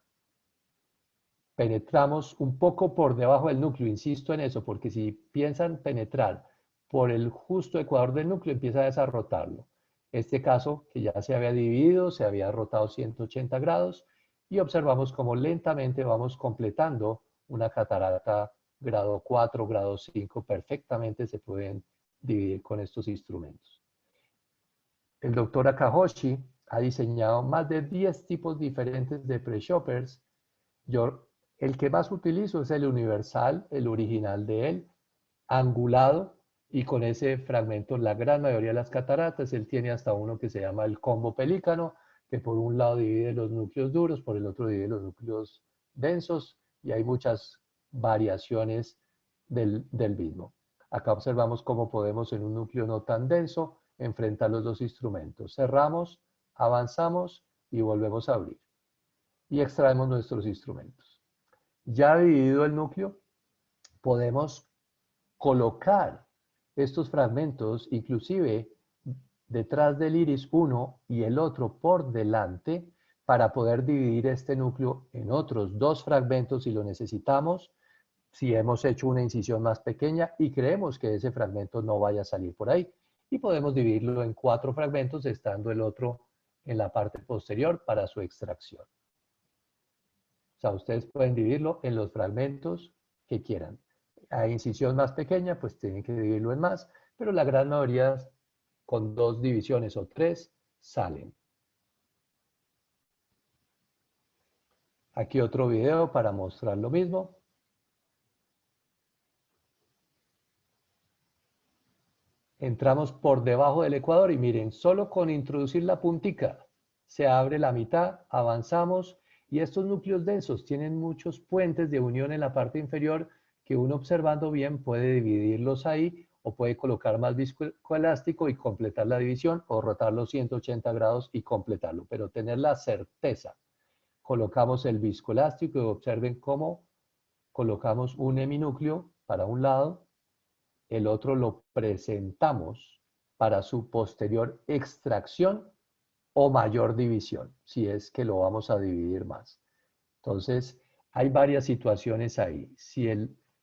penetramos un poco por debajo del núcleo, insisto en eso, porque si piensan penetrar por el justo ecuador del núcleo, empieza a desarrotarlo. Este caso que ya se había dividido, se había rotado 180 grados y observamos cómo lentamente vamos completando una catarata grado 4, grado 5, perfectamente se pueden dividir con estos instrumentos. El doctor Akahoshi ha diseñado más de 10 tipos diferentes de preshoppers. El que más utilizo es el universal, el original de él, angulado, y con ese fragmento la gran mayoría de las cataratas. Él tiene hasta uno que se llama el combo pelícano, que por un lado divide los núcleos duros, por el otro divide los núcleos densos, y hay muchas variaciones del mismo. Acá observamos cómo podemos en un núcleo no tan denso enfrentar los dos instrumentos. Cerramos, avanzamos y volvemos a abrir. Y extraemos nuestros instrumentos. Ya dividido el núcleo, podemos colocar estos fragmentos inclusive detrás del iris uno y el otro por delante para poder dividir este núcleo en otros dos fragmentos si lo necesitamos, si hemos hecho una incisión más pequeña y creemos que ese fragmento no vaya a salir por ahí. Y podemos dividirlo en 4 fragmentos, estando el otro en la parte posterior para su extracción. O sea, ustedes pueden dividirlo en los fragmentos que quieran. A incisión más pequeña, pues tienen que dividirlo en más, pero la gran mayoría con 2 divisiones o 3 salen. Aquí otro video para mostrar lo mismo. entramos por debajo del ecuador y miren, solo con introducir la puntica se abre la mitad, avanzamos y estos núcleos densos tienen muchos puentes de unión en la parte inferior que uno observando bien puede dividirlos ahí o puede colocar más viscoelástico y completar la división o rotarlo 180 grados y completarlo, pero tener la certeza. Colocamos el viscoelástico y observen cómo colocamos un heminúcleo para un lado, el otro lo presentamos para su posterior extracción o mayor división, si es que lo vamos a dividir más. Entonces, hay varias situaciones ahí.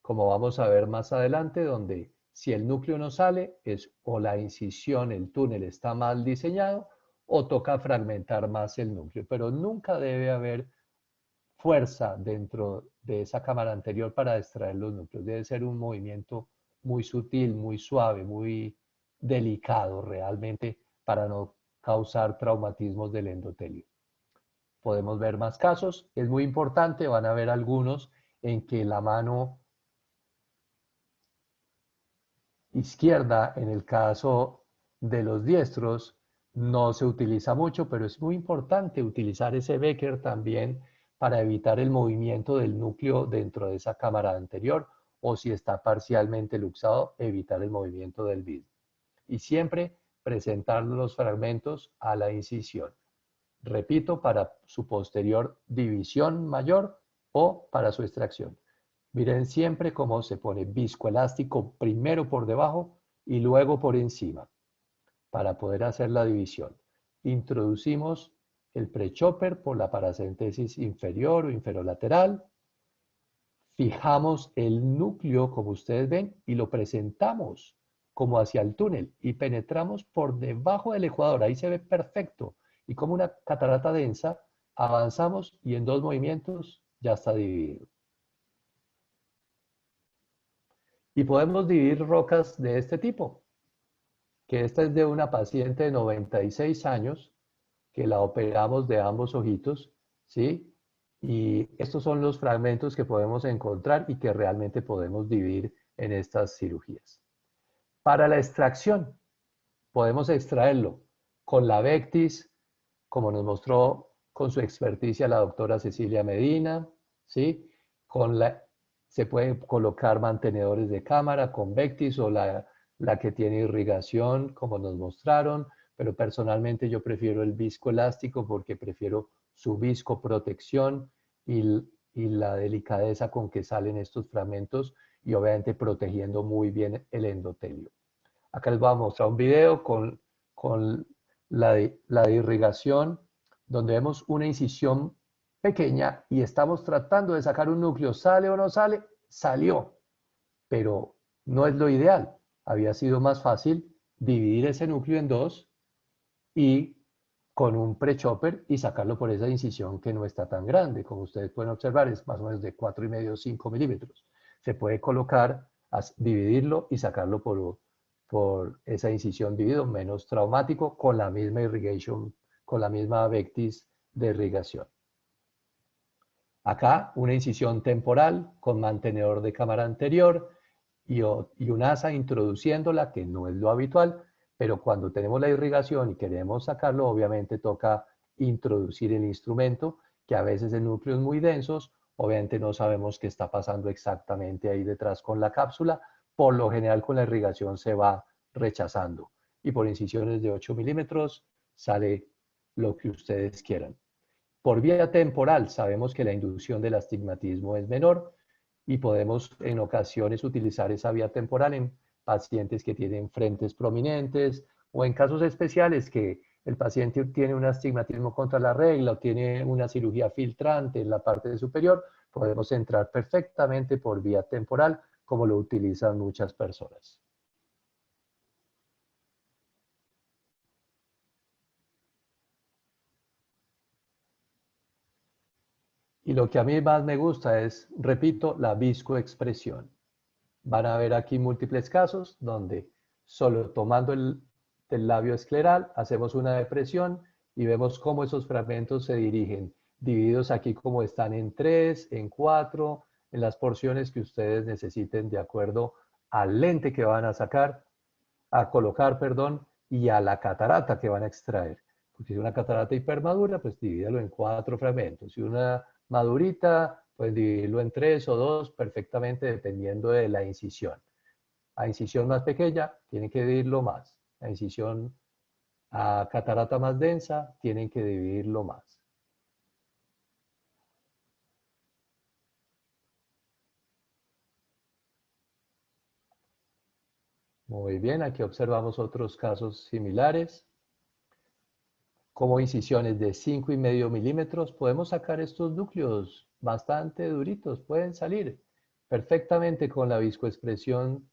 Como vamos a ver más adelante, donde si el núcleo no sale, es o la incisión, el túnel está mal diseñado, o toca fragmentar más el núcleo. Pero nunca debe haber fuerza dentro de esa cámara anterior para extraer los núcleos. Debe ser un movimiento muy sutil, muy suave, muy delicado realmente para no causar traumatismos del endotelio. Podemos ver más casos. Es muy importante, van a ver algunos en que la mano izquierda, en el caso de los diestros, no se utiliza mucho, pero es muy importante utilizar ese Becker también para evitar el movimiento del núcleo dentro de esa cámara anterior o si está parcialmente luxado, evitar el movimiento del vidrio. Y siempre presentar los fragmentos a la incisión. Repito, para su posterior división mayor o para su extracción. Miren siempre cómo se pone viscoelástico primero por debajo y luego por encima para poder hacer la división. Introducimos el prechopper por la paracentesis inferior o inferolateral. Fijamos el núcleo, como ustedes ven, y lo presentamos como hacia el túnel y penetramos por debajo del ecuador. Ahí se ve perfecto. Y como una catarata densa, avanzamos y en 2 movimientos ya está dividido. Y podemos dividir rocas de este tipo, que esta es de una paciente de 96 años, que la operamos de ambos ojitos, ¿sí? Y estos son los fragmentos que podemos encontrar y que realmente podemos dividir en estas cirugías. Para la extracción, podemos extraerlo con la Vectis, como nos mostró con su experticia la doctora Cecilia Medina, ¿sí? Se pueden colocar mantenedores de cámara con Vectis o la que tiene irrigación, como nos mostraron, pero personalmente yo prefiero el viscoelástico porque prefiero su viscoprotección y la delicadeza con que salen estos fragmentos y obviamente protegiendo muy bien el endotelio. Acá les voy a mostrar un video con la de irrigación, donde vemos una incisión pequeña y estamos tratando de sacar un núcleo. ¿Sale o no sale? Salió, pero no es lo ideal. Había sido más fácil dividir ese núcleo en 2 y con un prechopper y sacarlo por esa incisión que no está tan grande. Como ustedes pueden observar, es más o menos de 4,5 o 5 milímetros. Se puede colocar, dividirlo y sacarlo por esa incisión dividido, menos traumático, con la misma irrigation, con la misma Vectis de irrigación. Acá una incisión temporal con mantenedor de cámara anterior y un asa introduciéndola, que no es lo habitual, pero cuando tenemos la irrigación y queremos sacarlo, obviamente toca introducir el instrumento, que a veces en núcleos muy densos, obviamente no sabemos qué está pasando exactamente ahí detrás con la cápsula. Por lo general con la irrigación se va rechazando y por incisiones de 8 milímetros sale lo que ustedes quieran. Por vía temporal sabemos que la inducción del astigmatismo es menor y podemos en ocasiones utilizar esa vía temporal en pacientes que tienen frentes prominentes o en casos especiales que el paciente tiene un astigmatismo contra la regla o tiene una cirugía filtrante en la parte superior, podemos entrar perfectamente por vía temporal como lo utilizan muchas personas. Y lo que a mí más me gusta es, repito, la viscoexpresión. Van a ver aquí múltiples casos donde solo tomando el labio escleral hacemos una depresión y vemos cómo esos fragmentos se dirigen, divididos aquí como están en 3, en 4, en las porciones que ustedes necesiten de acuerdo al lente que van a sacar a colocar, perdón, y a la catarata que van a extraer. Porque si es una catarata hipermadura, pues divídelo en 4 fragmentos. Si una madurita, pues dividirlo en 3 o 2, perfectamente dependiendo de la incisión. A incisión más pequeña, tienen que dividirlo más. A incisión a catarata más densa, tienen que dividirlo más. Muy bien, aquí observamos otros casos similares. Como incisiones de 5,5 milímetros, podemos sacar estos núcleos bastante duritos, pueden salir perfectamente con la viscoexpresión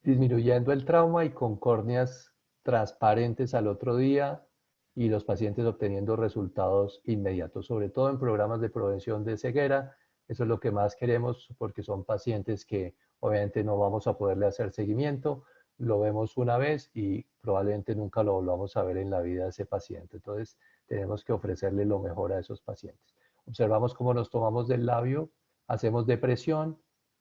disminuyendo el trauma y con córneas transparentes al otro día y los pacientes obteniendo resultados inmediatos, sobre todo en programas de prevención de ceguera. Eso es lo que más queremos porque son pacientes que obviamente no vamos a poderle hacer seguimiento, lo vemos una vez y probablemente nunca lo volvamos a ver en la vida de ese paciente. Entonces tenemos que ofrecerle lo mejor a esos pacientes. Observamos cómo nos tomamos del labio, hacemos depresión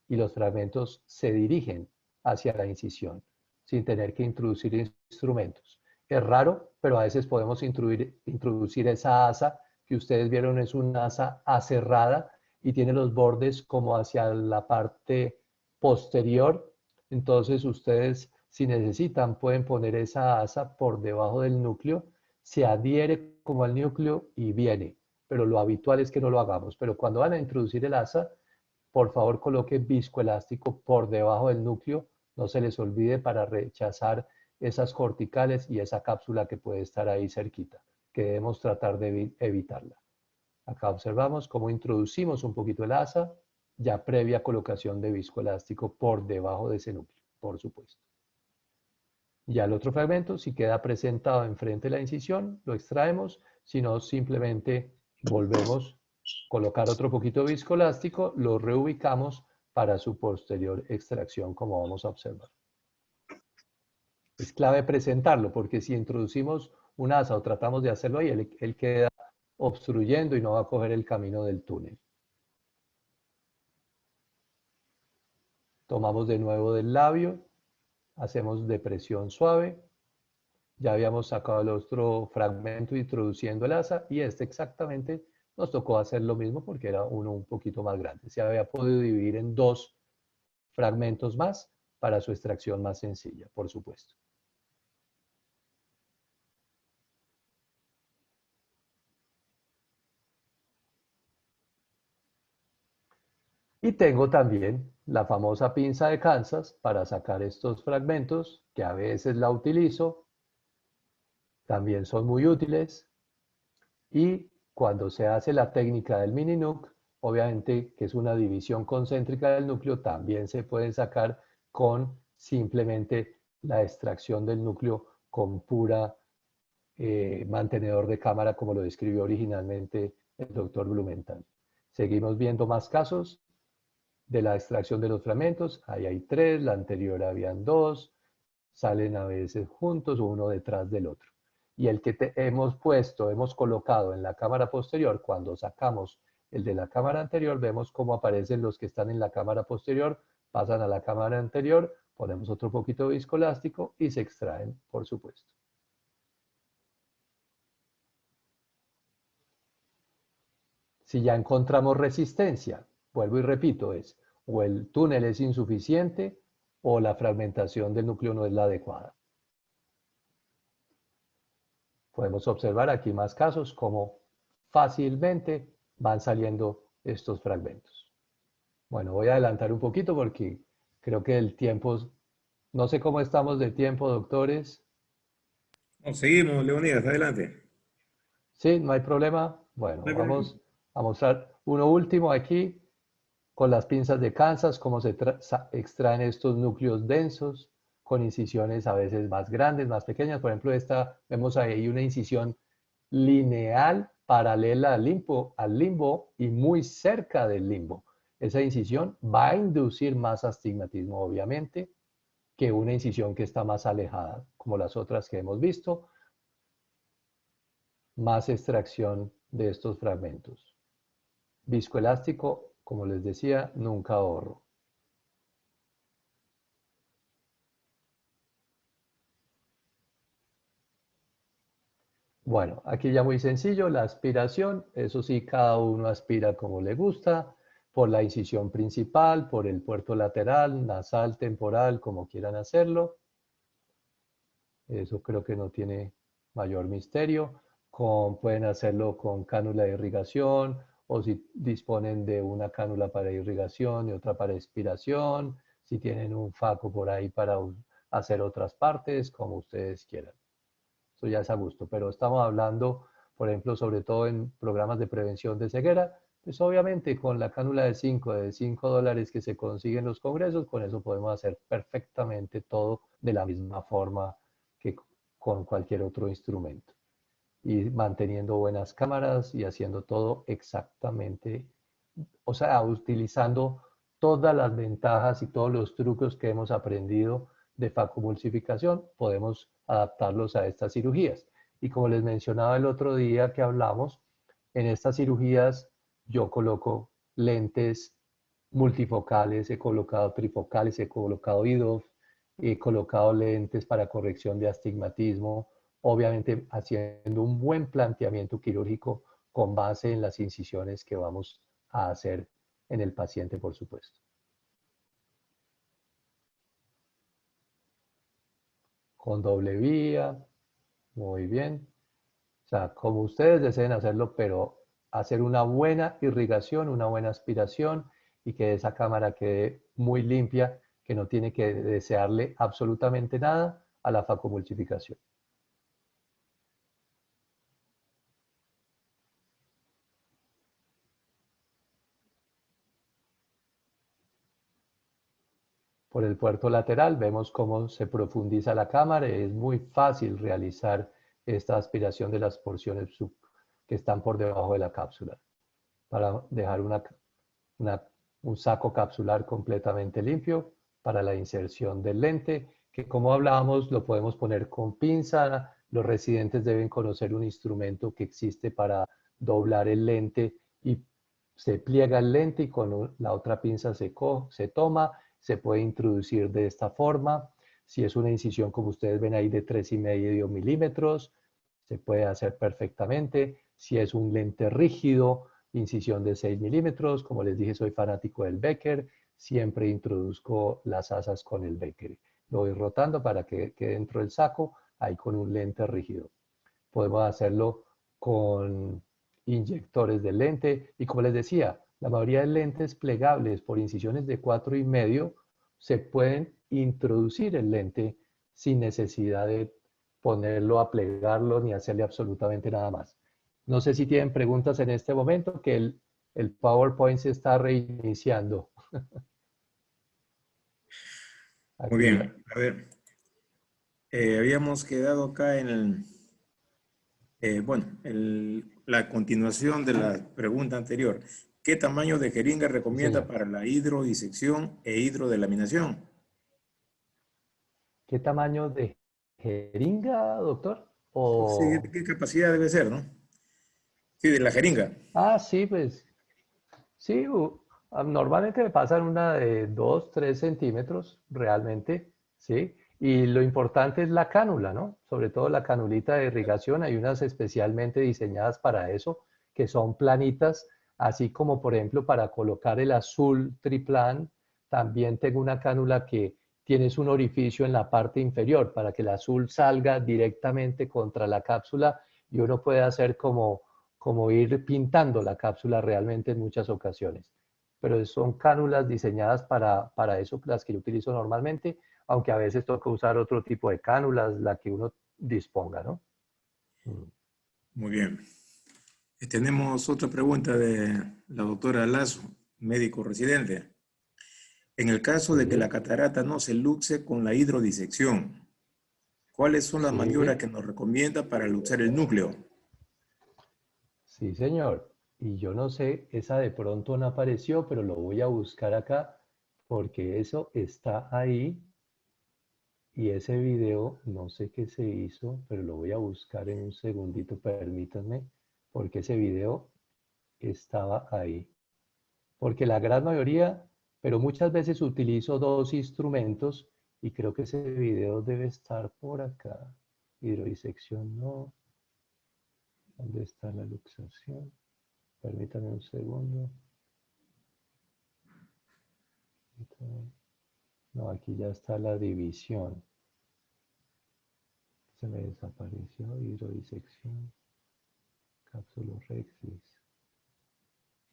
y los fragmentos se dirigen hacia la incisión, sin tener que introducir instrumentos. Es raro, pero a veces podemos introducir esa asa que ustedes vieron, es una asa aserrada y tiene los bordes como hacia la parte posterior. Entonces ustedes, si necesitan, pueden poner esa asa por debajo del núcleo, se adhiere como al núcleo y viene, pero lo habitual es que no lo hagamos. Pero cuando van a introducir el asa, por favor coloque viscoelástico por debajo del núcleo, no se les olvide para rechazar esas corticales y esa cápsula que puede estar ahí cerquita, que debemos tratar de evitarla. Acá observamos cómo introducimos un poquito el asa, ya previa colocación de viscoelástico por debajo de ese núcleo, por supuesto. Ya el otro fragmento, si queda presentado enfrente de la incisión, lo extraemos, si no, simplemente volvemos a colocar otro poquito de viscoelástico, lo reubicamos para su posterior extracción, como vamos a observar. Es clave presentarlo, porque si introducimos un asa o tratamos de hacerlo ahí, él queda obstruyendo y no va a coger el camino del túnel. Tomamos de nuevo del labio, hacemos depresión suave. Ya habíamos sacado el otro fragmento introduciendo el asa y este exactamente nos tocó hacer lo mismo porque era uno un poquito más grande. Se había podido dividir en 2 fragmentos más para su extracción más sencilla, por supuesto. Y tengo también la famosa pinza de Kansas para sacar estos fragmentos, que a veces la utilizo, también son muy útiles. Y cuando se hace la técnica del mini nuc, obviamente que es una división concéntrica del núcleo, también se pueden sacar con simplemente la extracción del núcleo con pura mantenedor de cámara, como lo describió originalmente el doctor Blumenthal. Seguimos viendo más casos de la extracción de los fragmentos. Ahí hay 3, la anterior habían 2, salen a veces juntos, uno detrás del otro. Y el que hemos colocado en la cámara posterior, cuando sacamos el de la cámara anterior, vemos cómo aparecen los que están en la cámara posterior, pasan a la cámara anterior, ponemos otro poquito de viscoelástico y se extraen, por supuesto. Si ya encontramos resistencia, vuelvo y repito, es o el túnel es insuficiente o la fragmentación del núcleo no es la adecuada. Podemos observar aquí más casos como fácilmente van saliendo estos fragmentos. Bueno, voy a adelantar un poquito porque creo que el tiempo, no sé cómo estamos de tiempo, doctores. No, seguimos, Leonidas, adelante. Sí, no hay problema. No Bueno, hay problema. vamos a mostrar uno último aquí con las pinzas de Kansas, cómo se extraen estos núcleos densos con incisiones a veces más grandes, más pequeñas. Por ejemplo, esta, vemos ahí una incisión lineal paralela al limbo y muy cerca del limbo. Esa incisión va a inducir más astigmatismo, obviamente, que una incisión que está más alejada, como las otras que hemos visto. Más extracción de estos fragmentos. Viscoelástico, como les decía, nunca ahorro. Bueno, aquí ya muy sencillo, la aspiración, eso sí, cada uno aspira como le gusta, por la incisión principal, por el puerto lateral, nasal, temporal, como quieran hacerlo. Eso creo que no tiene mayor misterio. Pueden hacerlo con cánula de irrigación o si disponen de una cánula para irrigación y otra para expiración, si tienen un faco por ahí para hacer otras partes, como ustedes quieran. Eso ya es a gusto, pero estamos hablando, por ejemplo, sobre todo en programas de prevención de ceguera, pues obviamente con la cánula de $5 que se consigue en los congresos, con eso podemos hacer perfectamente todo de la misma forma que con cualquier otro instrumento. Y manteniendo buenas cámaras y haciendo todo exactamente, o sea, utilizando todas las ventajas y todos los trucos que hemos aprendido de facomulsificación, podemos adaptarlos a estas cirugías. Y como les mencionaba el otro día que hablamos, en estas cirugías yo coloco lentes multifocales, he colocado trifocales, he colocado IDOF, he colocado lentes para corrección de astigmatismo, obviamente haciendo un buen planteamiento quirúrgico con base en las incisiones que vamos a hacer en el paciente, por supuesto. Con doble vía, muy bien. O sea, como ustedes deseen hacerlo, pero hacer una buena irrigación, una buena aspiración y que esa cámara quede muy limpia, que no tiene que desearle absolutamente nada a la facomultificación. Por el puerto lateral vemos cómo se profundiza la cámara. Es muy fácil realizar esta aspiración de las porciones que están por debajo de la cápsula para dejar un saco capsular completamente limpio para la inserción del lente, que como hablábamos lo podemos poner con pinza. Los residentes deben conocer un instrumento que existe para doblar el lente y se pliega el lente y con la otra pinza se toma, se puede introducir de esta forma. Si es una incisión como ustedes ven ahí de 3,5 milímetros, se puede hacer perfectamente. Si es un lente rígido, incisión de 6 milímetros, como les dije, soy fanático del Becker, siempre introduzco las asas con el Becker. Lo voy rotando para que quede dentro del saco, ahí con un lente rígido. Podemos hacerlo con inyectores de lente y como les decía, la mayoría de lentes plegables por incisiones de 4,5 se pueden introducir el lente sin necesidad de ponerlo a plegarlo ni hacerle absolutamente nada más. No sé si tienen preguntas en este momento, que el PowerPoint se está reiniciando. Muy bien, a ver, habíamos quedado acá en la continuación de la pregunta anterior. ¿Qué tamaño de jeringa recomienda para la hidrodisección e hidrodelaminación? ¿Qué tamaño de jeringa, doctor? Sí, ¿qué capacidad debe ser, no? Sí, de la jeringa. Ah, sí, pues, sí, normalmente me pasan una de 2, 3 centímetros, realmente, ¿sí? Y lo importante es la cánula, ¿no? Sobre todo la canulita de irrigación, hay unas especialmente diseñadas para eso, que son planitas, así como por ejemplo para colocar el azul triplan, también tengo una cánula que tienes un orificio en la parte inferior para que el azul salga directamente contra la cápsula y uno puede hacer como ir pintando la cápsula realmente en muchas ocasiones. Pero son cánulas diseñadas para eso, las que yo utilizo normalmente, aunque a veces toca usar otro tipo de cánulas, la que uno disponga, ¿no? Muy bien. Tenemos otra pregunta de la doctora Lazo, médico residente. En el caso de que la catarata no se luxe con la hidrodisección, ¿cuáles son las maniobras que nos recomienda para luxar el núcleo? Sí, señor. Y yo no sé, esa de pronto no apareció, pero lo voy a buscar acá porque eso está ahí. Y ese video, no sé qué se hizo, pero lo voy a buscar en un segundito, permítanme, porque ese video estaba ahí. Porque la gran mayoría, pero muchas veces utilizo dos instrumentos y creo que ese video debe estar por acá. Hidrodisección no. ¿Dónde está la luxación? Permítame un segundo. No, aquí ya está la división. Se me desapareció, hidrodisección, capsulorhexis.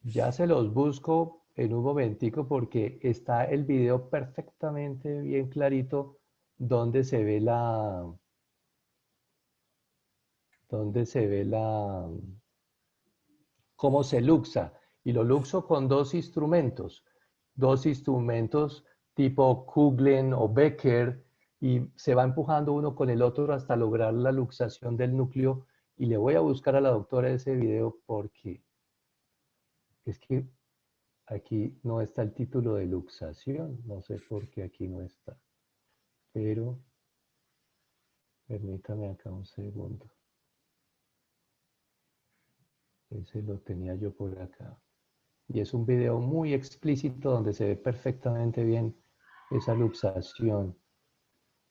Ya se los busco en un momentico porque está el video perfectamente bien clarito donde se ve cómo se luxa. Y lo luxo con dos instrumentos tipo Kuglen o Becker, y se va empujando uno con el otro hasta lograr la luxación del núcleo. Y le voy a buscar a la doctora ese video porque es que aquí no está el título de luxación, no sé por qué aquí no está, pero permítame acá un segundo. Ese lo tenía yo por acá. Y es un video muy explícito donde se ve perfectamente bien esa luxación,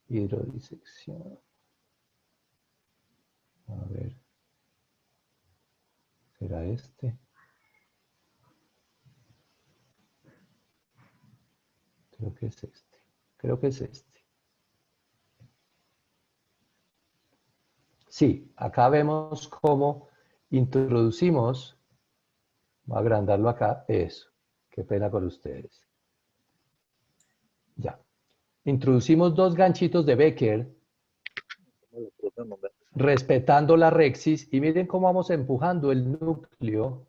hidrodisección. A ver, ¿será este? Creo que es este. Creo que es este. Sí, acá vemos cómo introducimos, voy a agrandarlo acá, eso. Qué pena con ustedes. Ya. Introducimos dos ganchitos de Becker, respetando la rexis, y miren cómo vamos empujando el núcleo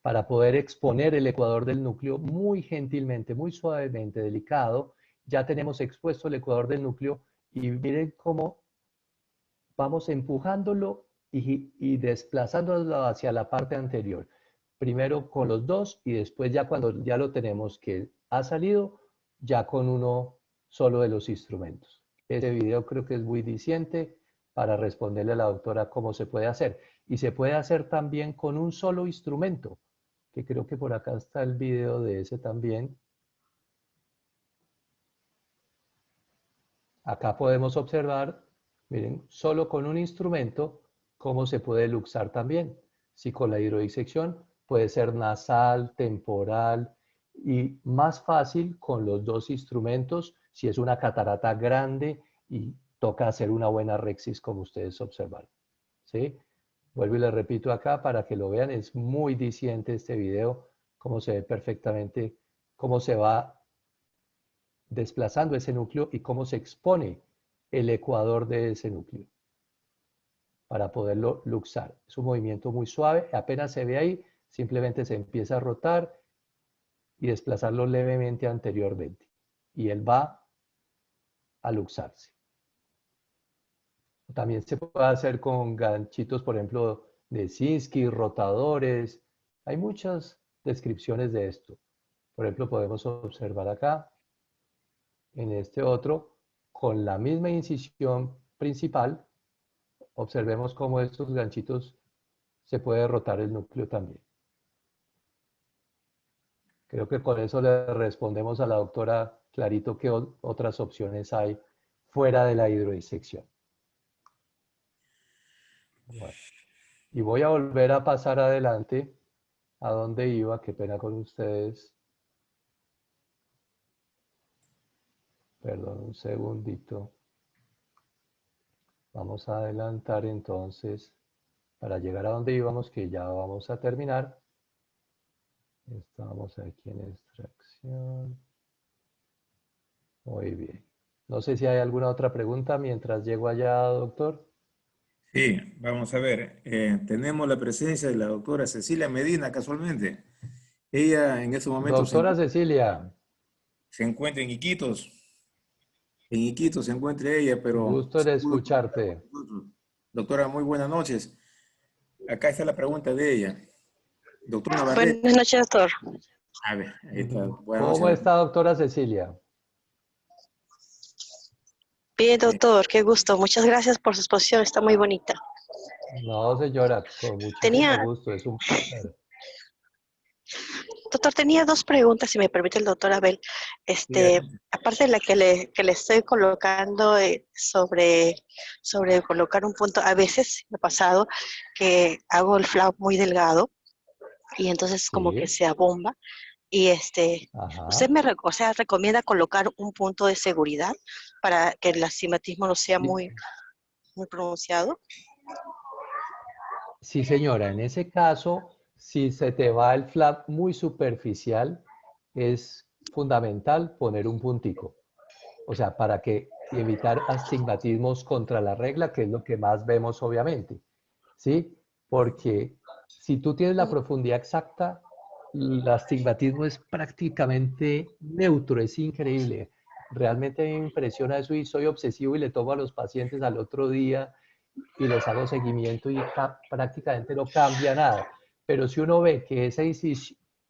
para poder exponer el ecuador del núcleo muy gentilmente, muy suavemente, delicado. Ya tenemos expuesto el ecuador del núcleo y miren cómo vamos empujándolo y desplazándolo hacia la parte anterior. Primero con los dos y después ya cuando ya lo tenemos que ha salido, ya con uno solo de los instrumentos. Este video creo que es muy diciente para responderle a la doctora cómo se puede hacer. Y se puede hacer también con un solo instrumento, que creo que por acá está el video de ese también. Acá podemos observar, miren, solo con un instrumento, cómo se puede luxar también. Si con la hidrodisección puede ser nasal, temporal y más fácil con los dos instrumentos si es una catarata grande y toca hacer una buena rexis como ustedes observaron. ¿Sí? Vuelvo y les repito acá para que lo vean, es muy diciente este video, cómo se ve perfectamente, cómo se va desplazando ese núcleo y cómo se expone el ecuador de ese núcleo para poderlo luxar. Es un movimiento muy suave, apenas se ve ahí, simplemente se empieza a rotar y desplazarlo levemente anteriormente. Y él va a luxarse. También se puede hacer con ganchitos, por ejemplo, de Sinskey, rotadores. Hay muchas descripciones de esto. Por ejemplo, podemos observar acá, en este otro, con la misma incisión principal, observemos cómo estos ganchitos se puede rotar el núcleo también. Creo que con eso le respondemos a la doctora clarito qué otras opciones hay fuera de la hidrodisección. Bueno, y voy a volver a pasar adelante a donde iba, qué pena con ustedes. Perdón, un segundito. Vamos a adelantar entonces para llegar a donde íbamos, que ya vamos a terminar. Estamos aquí en extracción. Muy bien. No sé si hay alguna otra pregunta mientras llego allá, doctor. Sí, vamos a ver. Tenemos la presencia de la doctora Cecilia Medina, casualmente. Ella en estos momentos Doctora Cecilia, se encuentra en Iquitos. En Iquitos se encuentra ella, pero gusto en escucharte. doctora, muy buenas noches. Acá está la pregunta de ella. Doctor Navarrete. Buenas noches, doctor. A ver, ahí está. Buenas ¿Cómo noches. está, doctora Cecilia? Bien, doctor, qué gusto. Muchas gracias por su exposición, está muy bonita. No, señora, con muchísimo Tenía, gusto, es un placer. Doctor, tenía dos preguntas, si me permite el doctor Abel. Ya. Aparte de la que le estoy colocando sobre colocar un punto, a veces me ha pasado que hago el flap muy delgado y entonces como que Sí, se abomba. Y usted ajá. o sea, recomienda colocar un punto de seguridad para que el astigmatismo no sea Sí, muy pronunciado. sí, señora, en ese caso, si se te va el flap muy superficial, es fundamental poner un puntico. O sea, para que y evitar astigmatismos contra la regla, que es lo que más vemos obviamente, ¿sí? Porque si tú tienes la profundidad exacta, el astigmatismo es prácticamente neutro, es increíble. Realmente me impresiona eso y soy obsesivo y le tomo a los pacientes al otro día y les hago seguimiento y prácticamente no cambia nada. Pero si uno ve que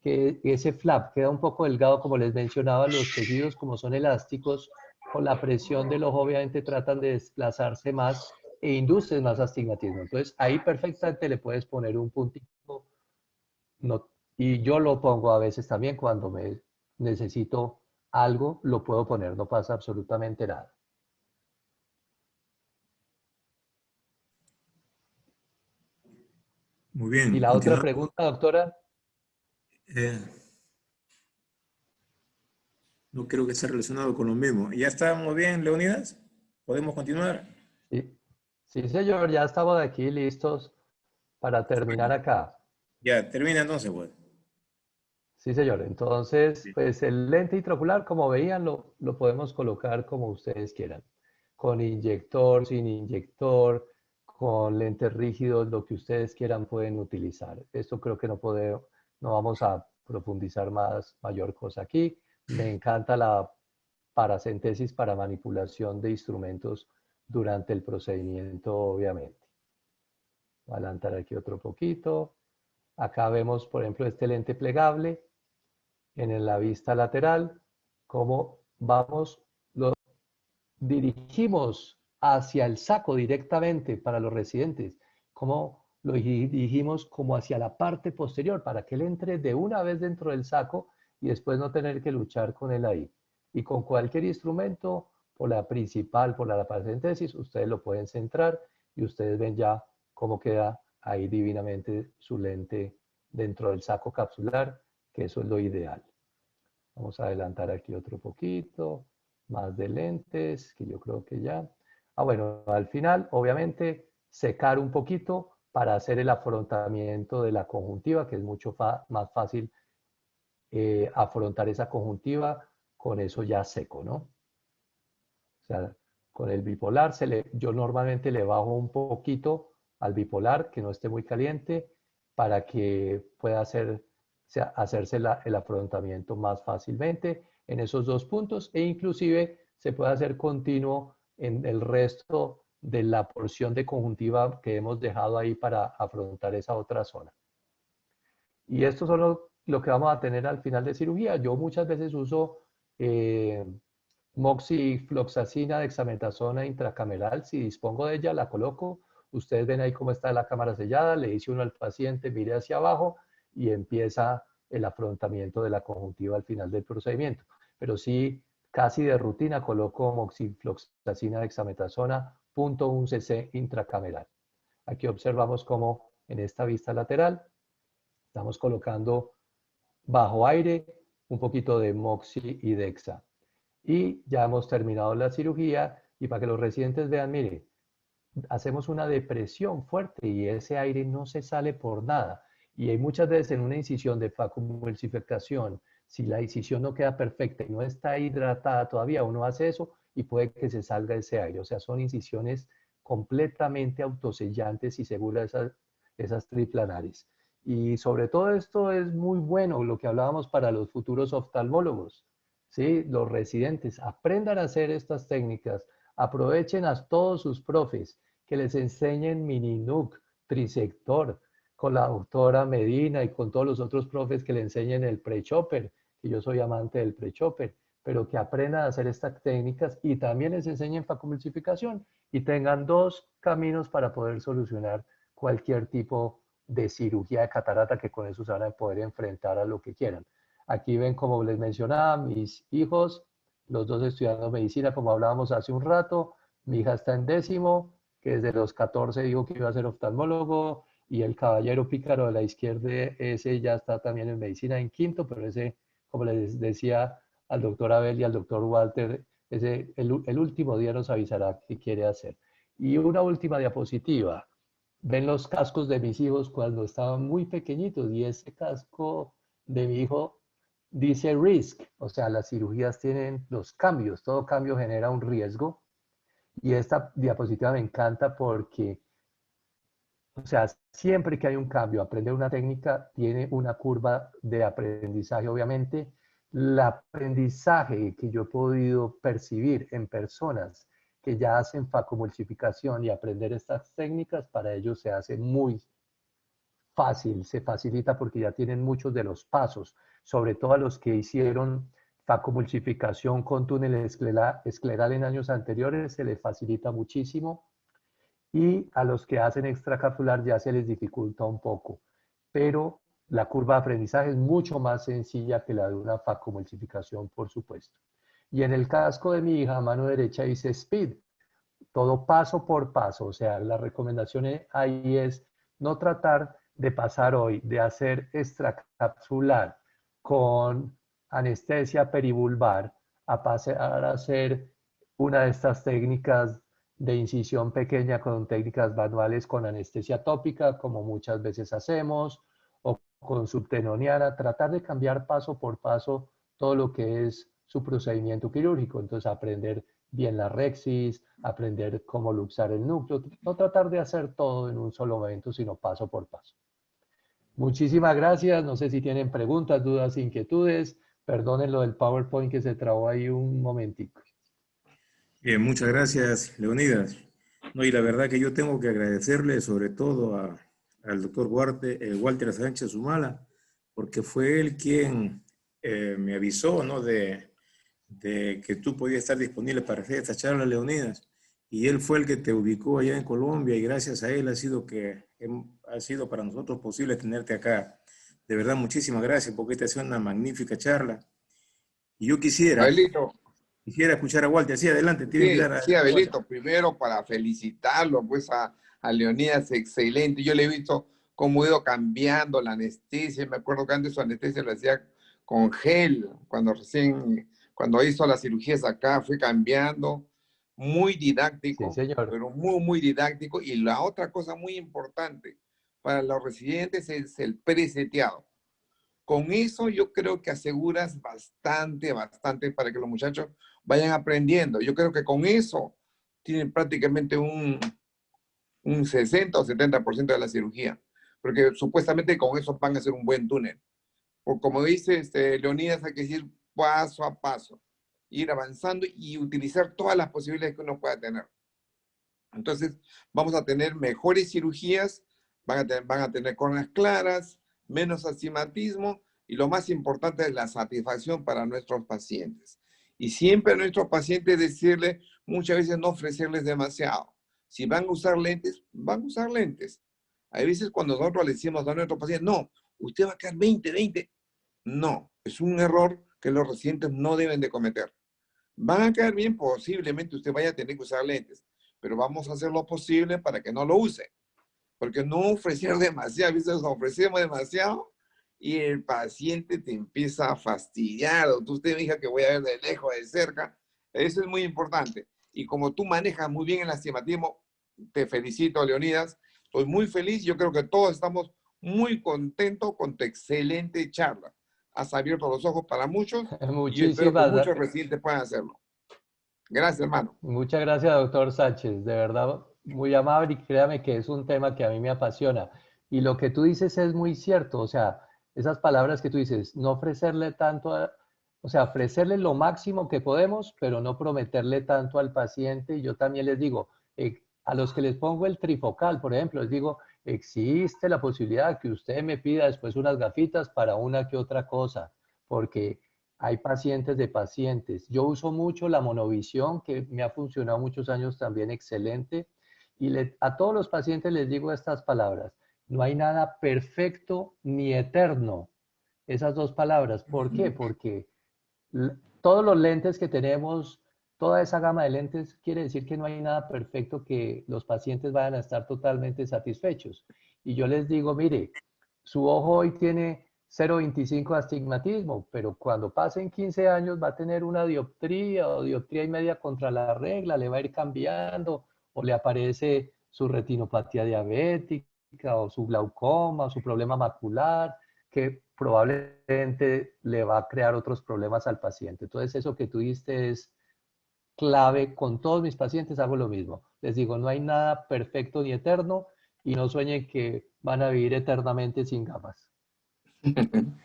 que ese flap queda un poco delgado, como les mencionaba, los tejidos como son elásticos, con la presión del ojo obviamente tratan de desplazarse más e inducen más astigmatismo. Entonces ahí perfectamente le puedes poner un puntito no, y yo lo pongo a veces también cuando me necesito algo, lo puedo poner, no pasa absolutamente nada. Muy Y bien, la otra continuamos. pregunta, doctora, Eh, no creo que esté relacionado con lo mismo. ¿Ya estamos bien, Leonidas? ¿Podemos continuar? sí, sí señor, ya estamos aquí listos para terminar acá. Ya, termina entonces, pues. Sí, señor. Entonces, pues el lente intraocular, como veían, lo podemos colocar como ustedes quieran. Con inyector, sin inyector, con lentes rígidos, lo que ustedes quieran pueden utilizar. Esto creo que no vamos a profundizar mayor cosa aquí. Me encanta la paracentesis para manipulación de instrumentos durante el procedimiento, obviamente. Voy a adelantar aquí otro poquito. Acá vemos, por ejemplo, este lente plegable en la vista lateral, cómo lo dirigimos hacia el saco directamente para los residentes, cómo lo dirigimos como hacia la parte posterior para que él entre de una vez dentro del saco y después no tener que luchar con él ahí. Y con cualquier instrumento, por la principal, por la paracentesis, ustedes lo pueden centrar y ustedes ven ya cómo queda ahí divinamente su lente dentro del saco capsular, que eso es lo ideal. Vamos a adelantar aquí otro poquito, más de lentes, que yo creo que ya. Ah, bueno, al final, obviamente, secar un poquito para hacer el afrontamiento de la conjuntiva, que es mucho más fácil afrontar esa conjuntiva con eso ya seco, ¿no? O sea, con el bipolar, yo normalmente le bajo un poquito al bipolar, que no esté muy caliente, para que pueda hacerse el afrontamiento más fácilmente en esos dos puntos e inclusive se puede hacer continuo en el resto de la porción de conjuntiva que hemos dejado ahí para afrontar esa otra zona. Y esto es lo que vamos a tener al final de cirugía. Yo muchas veces uso eh, moxifloxacina dexametasona intracameral. Si dispongo de ella, la coloco. Ustedes ven ahí cómo está la cámara sellada. Le dice uno al paciente, mire hacia abajo y empieza el afrontamiento de la conjuntiva al final del procedimiento. Pero sí, casi de rutina coloco moxifloxacina dexametasona 0.1 cc intracameral. Aquí observamos cómo en esta vista lateral estamos colocando bajo aire un poquito de moxi y dexa. Y ya hemos terminado la cirugía y para que los residentes vean, mire, hacemos una depresión fuerte y ese aire no se sale por nada. Y hay muchas veces en una incisión de facomulsificación, si la incisión no queda perfecta y no está hidratada todavía, uno hace eso y puede que se salga ese aire. O sea, son incisiones completamente autosellantes y seguras esas triplanares. Y sobre todo esto es muy bueno lo que hablábamos para los futuros oftalmólogos. ¿Sí? Los residentes aprendan a hacer estas técnicas, aprovechen a todos sus profes que les enseñen Mininuc, Trisector, con la doctora Medina y con todos los otros profes que le enseñen el pre-chopper, que yo soy amante del pre-chopper, pero que aprendan a hacer estas técnicas y también les enseñen facomulsificación y tengan dos caminos para poder solucionar cualquier tipo de cirugía de catarata que con eso se van a poder enfrentar a lo que quieran. Aquí ven, como les mencionaba, mis hijos, los dos estudiando medicina, como hablábamos hace un rato. Mi hija está en 10º, que desde los 14 dijo que iba a ser oftalmólogo, y el caballero pícaro de la izquierda, ese ya está también en medicina en 5º, pero ese, como les decía al doctor Abel y al doctor Walter, ese, el último día nos avisará qué quiere hacer. Y una última diapositiva. Ven los cascos de mis hijos cuando estaban muy pequeñitos, y ese casco de mi hijo dice risk, o sea, las cirugías tienen los cambios, todo cambio genera un riesgo. Y esta diapositiva me encanta porque, o sea, siempre que hay un cambio, aprender una técnica tiene una curva de aprendizaje. Obviamente, el aprendizaje que yo he podido percibir en personas que ya hacen facomulsificación y aprender estas técnicas, para ellos se hace muy fácil, se facilita porque ya tienen muchos de los pasos, sobre todo a los que hicieron facomulsificación con túnel escleral en años anteriores, se les facilita muchísimo, y a los que hacen extracapsular ya se les dificulta un poco, pero la curva de aprendizaje es mucho más sencilla que la de una facomulsificación, por supuesto. Y en el casco de mi hija, a mano derecha dice speed, todo paso por paso, o sea, la recomendación ahí es no tratar de pasar hoy de hacer extracapsular con anestesia perivulvar a pasar a hacer una de estas técnicas de incisión pequeña con técnicas manuales con anestesia tópica, como muchas veces hacemos, o con subtenoniana, tratar de cambiar paso por paso todo lo que es su procedimiento quirúrgico. Entonces, aprender bien la rexis, aprender cómo luxar el núcleo, no tratar de hacer todo en un solo momento, sino paso por paso. Muchísimas gracias. No sé si tienen preguntas, dudas, inquietudes. Perdonen lo del PowerPoint que se trabó ahí un momentico. Bien, muchas gracias, Leonidas. No, y la verdad que yo tengo que agradecerle sobre todo al doctor Walter Sánchez Humala, porque fue él quien me avisó, ¿no?, de que tú podías estar disponible para hacer esta charla, Leonidas. Y él fue el que te ubicó allá en Colombia, y gracias a él ha sido para nosotros posible tenerte acá. De verdad, muchísimas gracias, porque esta ha sido una magnífica charla. Y yo quisiera escuchar a Walter. Sí, adelante, tiene que dar a Abelito, primero para felicitarlo, pues a Leonidas, excelente. Yo le he visto cómo ha ido cambiando la anestesia. Me acuerdo que antes su anestesia lo hacía con gel, cuando hizo las cirugías acá, fue cambiando. Muy didáctico, sí, señor, pero muy, muy didáctico. Y la otra cosa muy importante para los residentes es el preseteado. Con eso yo creo que aseguras bastante para que los muchachos vayan aprendiendo. Yo creo que con eso tienen prácticamente un 60 o 70% de la cirugía, porque supuestamente con eso van a hacer un buen túnel. O como dice Leonidas, hay que ir paso a paso, ir avanzando y utilizar todas las posibilidades que uno pueda tener. Entonces vamos a tener mejores cirugías, van a tener córneas claras, menos astigmatismo, y lo más importante es la satisfacción para nuestros pacientes. Y siempre a nuestros pacientes decirles, muchas veces no ofrecerles demasiado. Si van a usar lentes, van a usar lentes. Hay veces cuando nosotros le decimos a nuestros pacientes, no, usted va a quedar 20. No, es un error que los residentes no deben de cometer. Van a quedar bien, posiblemente usted vaya a tener que usar lentes, pero vamos a hacer lo posible para que no lo use. Porque no ofrecer demasiado, a veces ofrecemos demasiado y el paciente te empieza a fastidiar, o usted me diga que voy a ver de lejos, de cerca. Eso es muy importante. Y como tú manejas muy bien el astigmatismo, te felicito, Leonidas. Estoy muy feliz. Yo creo que todos estamos muy contentos con tu excelente charla. Has abierto los ojos para muchos y yo espero que muchos residentes puedan hacerlo. Gracias, hermano. Muchas gracias, doctor Sánchez. De verdad, muy amable, y créame que es un tema que a mí me apasiona. Y lo que tú dices es muy cierto. O sea, esas palabras que tú dices, no ofrecerle tanto, o sea, ofrecerle lo máximo que podemos, pero no prometerle tanto al paciente. Y yo también les digo, a los que les pongo el trifocal, por ejemplo, les digo, existe la posibilidad que usted me pida después unas gafitas para una que otra cosa, porque hay pacientes de pacientes. Yo uso mucho la monovisión, que me ha funcionado muchos años también excelente, y a todos los pacientes les digo estas palabras: no hay nada perfecto ni eterno. esas dos palabras. ¿Por qué? Porque todos los lentes que tenemos, toda esa gama de lentes, quiere decir que no hay nada perfecto que los pacientes vayan a estar totalmente satisfechos. Y yo les digo, mire, su ojo hoy tiene 0,25 de astigmatismo, pero cuando pasen 15 años va a tener una dioptría o dioptría y media contra la regla, le va a ir cambiando, o le aparece su retinopatía diabética, o su glaucoma, o su problema macular, que probablemente le va a crear otros problemas al paciente. Entonces, eso que tú diste es clave. Con todos mis pacientes hago lo mismo. Les digo, no hay nada perfecto ni eterno, y no sueñen que van a vivir eternamente sin gafas.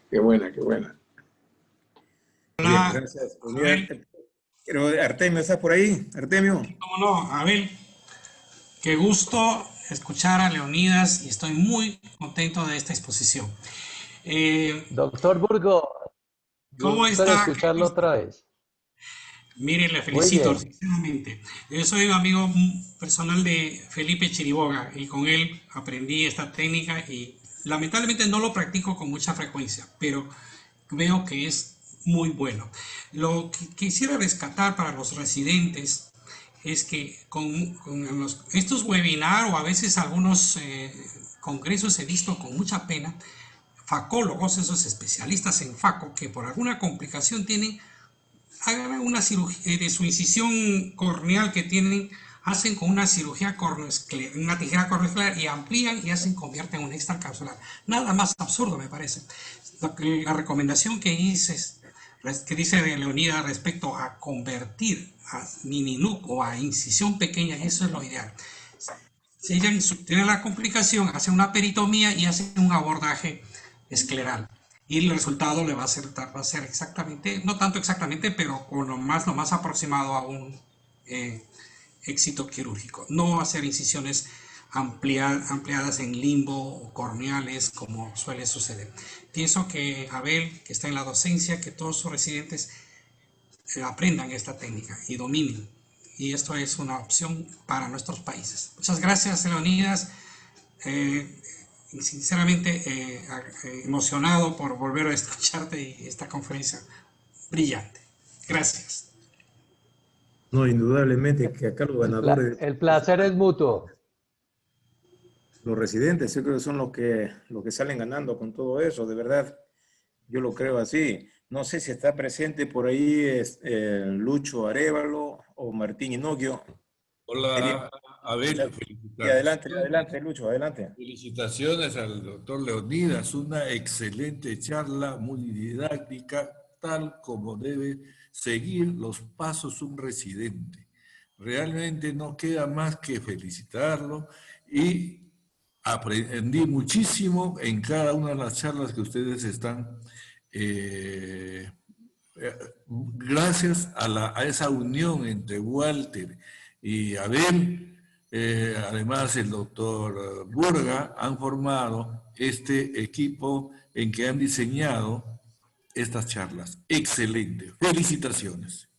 Qué buena, qué buena. Bien, gracias. Pues mira, pero Artemio, ¿estás por ahí? Artemio. ¿Cómo no? Abel, qué gusto escuchar a Leonidas y estoy muy contento de esta exposición. Doctor Burgo, ¿Cómo gusto de está? escucharlo otra vez. Mire, le Muy felicito, bien. sinceramente. Yo soy un amigo personal de Felipe Chiriboga y con él aprendí esta técnica y lamentablemente no lo practico con mucha frecuencia, pero veo que es muy bueno. Lo que quisiera rescatar para los residentes es que con estos webinars o a veces algunos congresos he visto con mucha pena facólogos, esos especialistas en faco, que por alguna complicación tienen, hagan una cirugía de su incisión corneal que tienen, hacen con una cirugía una tijera corneoescleral y amplían y hacen, convierten en un extracapsular. Nada más absurdo, me parece. La recomendación que dice de Leonidas respecto a convertir a mini nuc o a incisión pequeña, eso es lo ideal. Si ella tiene la complicación, hace una peritomía y hace un abordaje escleral. Y el resultado le va a ser exactamente, no tanto exactamente, pero con lo más aproximado a un éxito quirúrgico. No hacer incisiones ampliadas en limbo o corneales como suele suceder. Pienso que Abel, que está en la docencia, que todos sus residentes aprendan esta técnica y dominen. Y esto es una opción para nuestros países. Muchas gracias, Leonidas. Sinceramente emocionado por volver a escucharte y esta conferencia brillante. Gracias. No, indudablemente que acá los ganadores, El placer es mutuo. los residentes, yo creo que son los que salen ganando con todo eso, de verdad. Yo lo creo así. No sé si está presente por ahí Lucho Arévalo o Martín Inoquio. Hola, Abel. Adelante, Lucho, adelante. Felicitaciones al doctor Leonidas, una excelente charla, muy didáctica, tal como debe seguir los pasos un residente. Realmente no queda más que felicitarlo y aprendí muchísimo en cada una de las charlas que ustedes están gracias a esa unión entre Walter y Abel, además el doctor Burga, han formado este equipo en que han diseñado estas charlas. Excelente. Felicitaciones.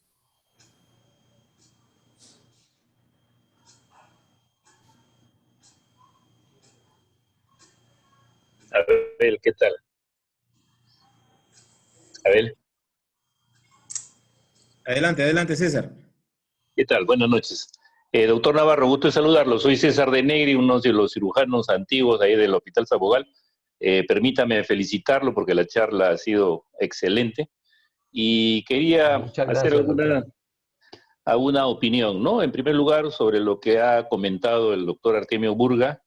Abel, ¿qué tal? Abel. Adelante, César. ¿Qué tal? Buenas noches. Doctor Navarro, gusto de saludarlo. Soy César de Negri, uno de los cirujanos antiguos ahí del Hospital Sabogal. Permítame felicitarlo porque la charla ha sido excelente. Y quería hacer alguna opinión, ¿no? En primer lugar, sobre lo que ha comentado el doctor Artemio Burga.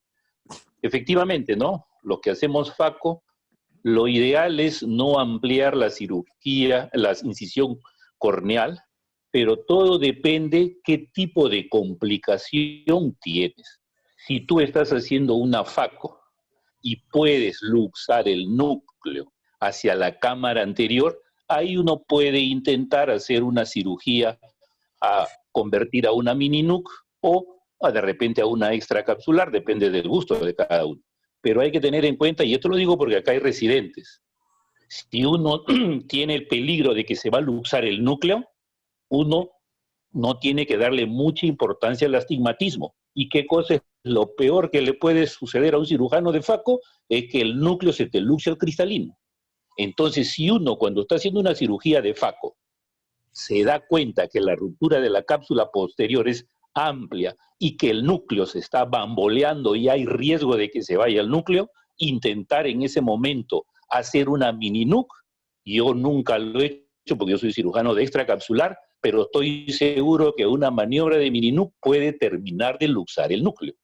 Efectivamente, ¿no? Lo que hacemos FACO, lo ideal es no ampliar la cirugía, la incisión corneal, pero todo depende qué tipo de complicación tienes. Si tú estás haciendo una FACO y puedes luxar el núcleo hacia la cámara anterior, ahí uno puede intentar hacer una cirugía a convertir a una mini nuc o de repente a una extracapsular, depende del gusto de cada uno. Pero hay que tener en cuenta, y esto lo digo porque acá hay residentes, si uno tiene el peligro de que se va a luxar el núcleo, uno no tiene que darle mucha importancia al astigmatismo. ¿Y qué cosa es lo peor que le puede suceder a un cirujano de FACO? Es que el núcleo se te luxe al cristalino. Entonces, si uno cuando está haciendo una cirugía de faco se da cuenta que la ruptura de la cápsula posterior es amplia y que el núcleo se está bamboleando y hay riesgo de que se vaya el núcleo, intentar en ese momento hacer una mini nuc. Yo nunca lo he hecho porque yo soy cirujano de extracapsular, pero estoy seguro que una maniobra de mini nuc puede terminar de luxar el núcleo.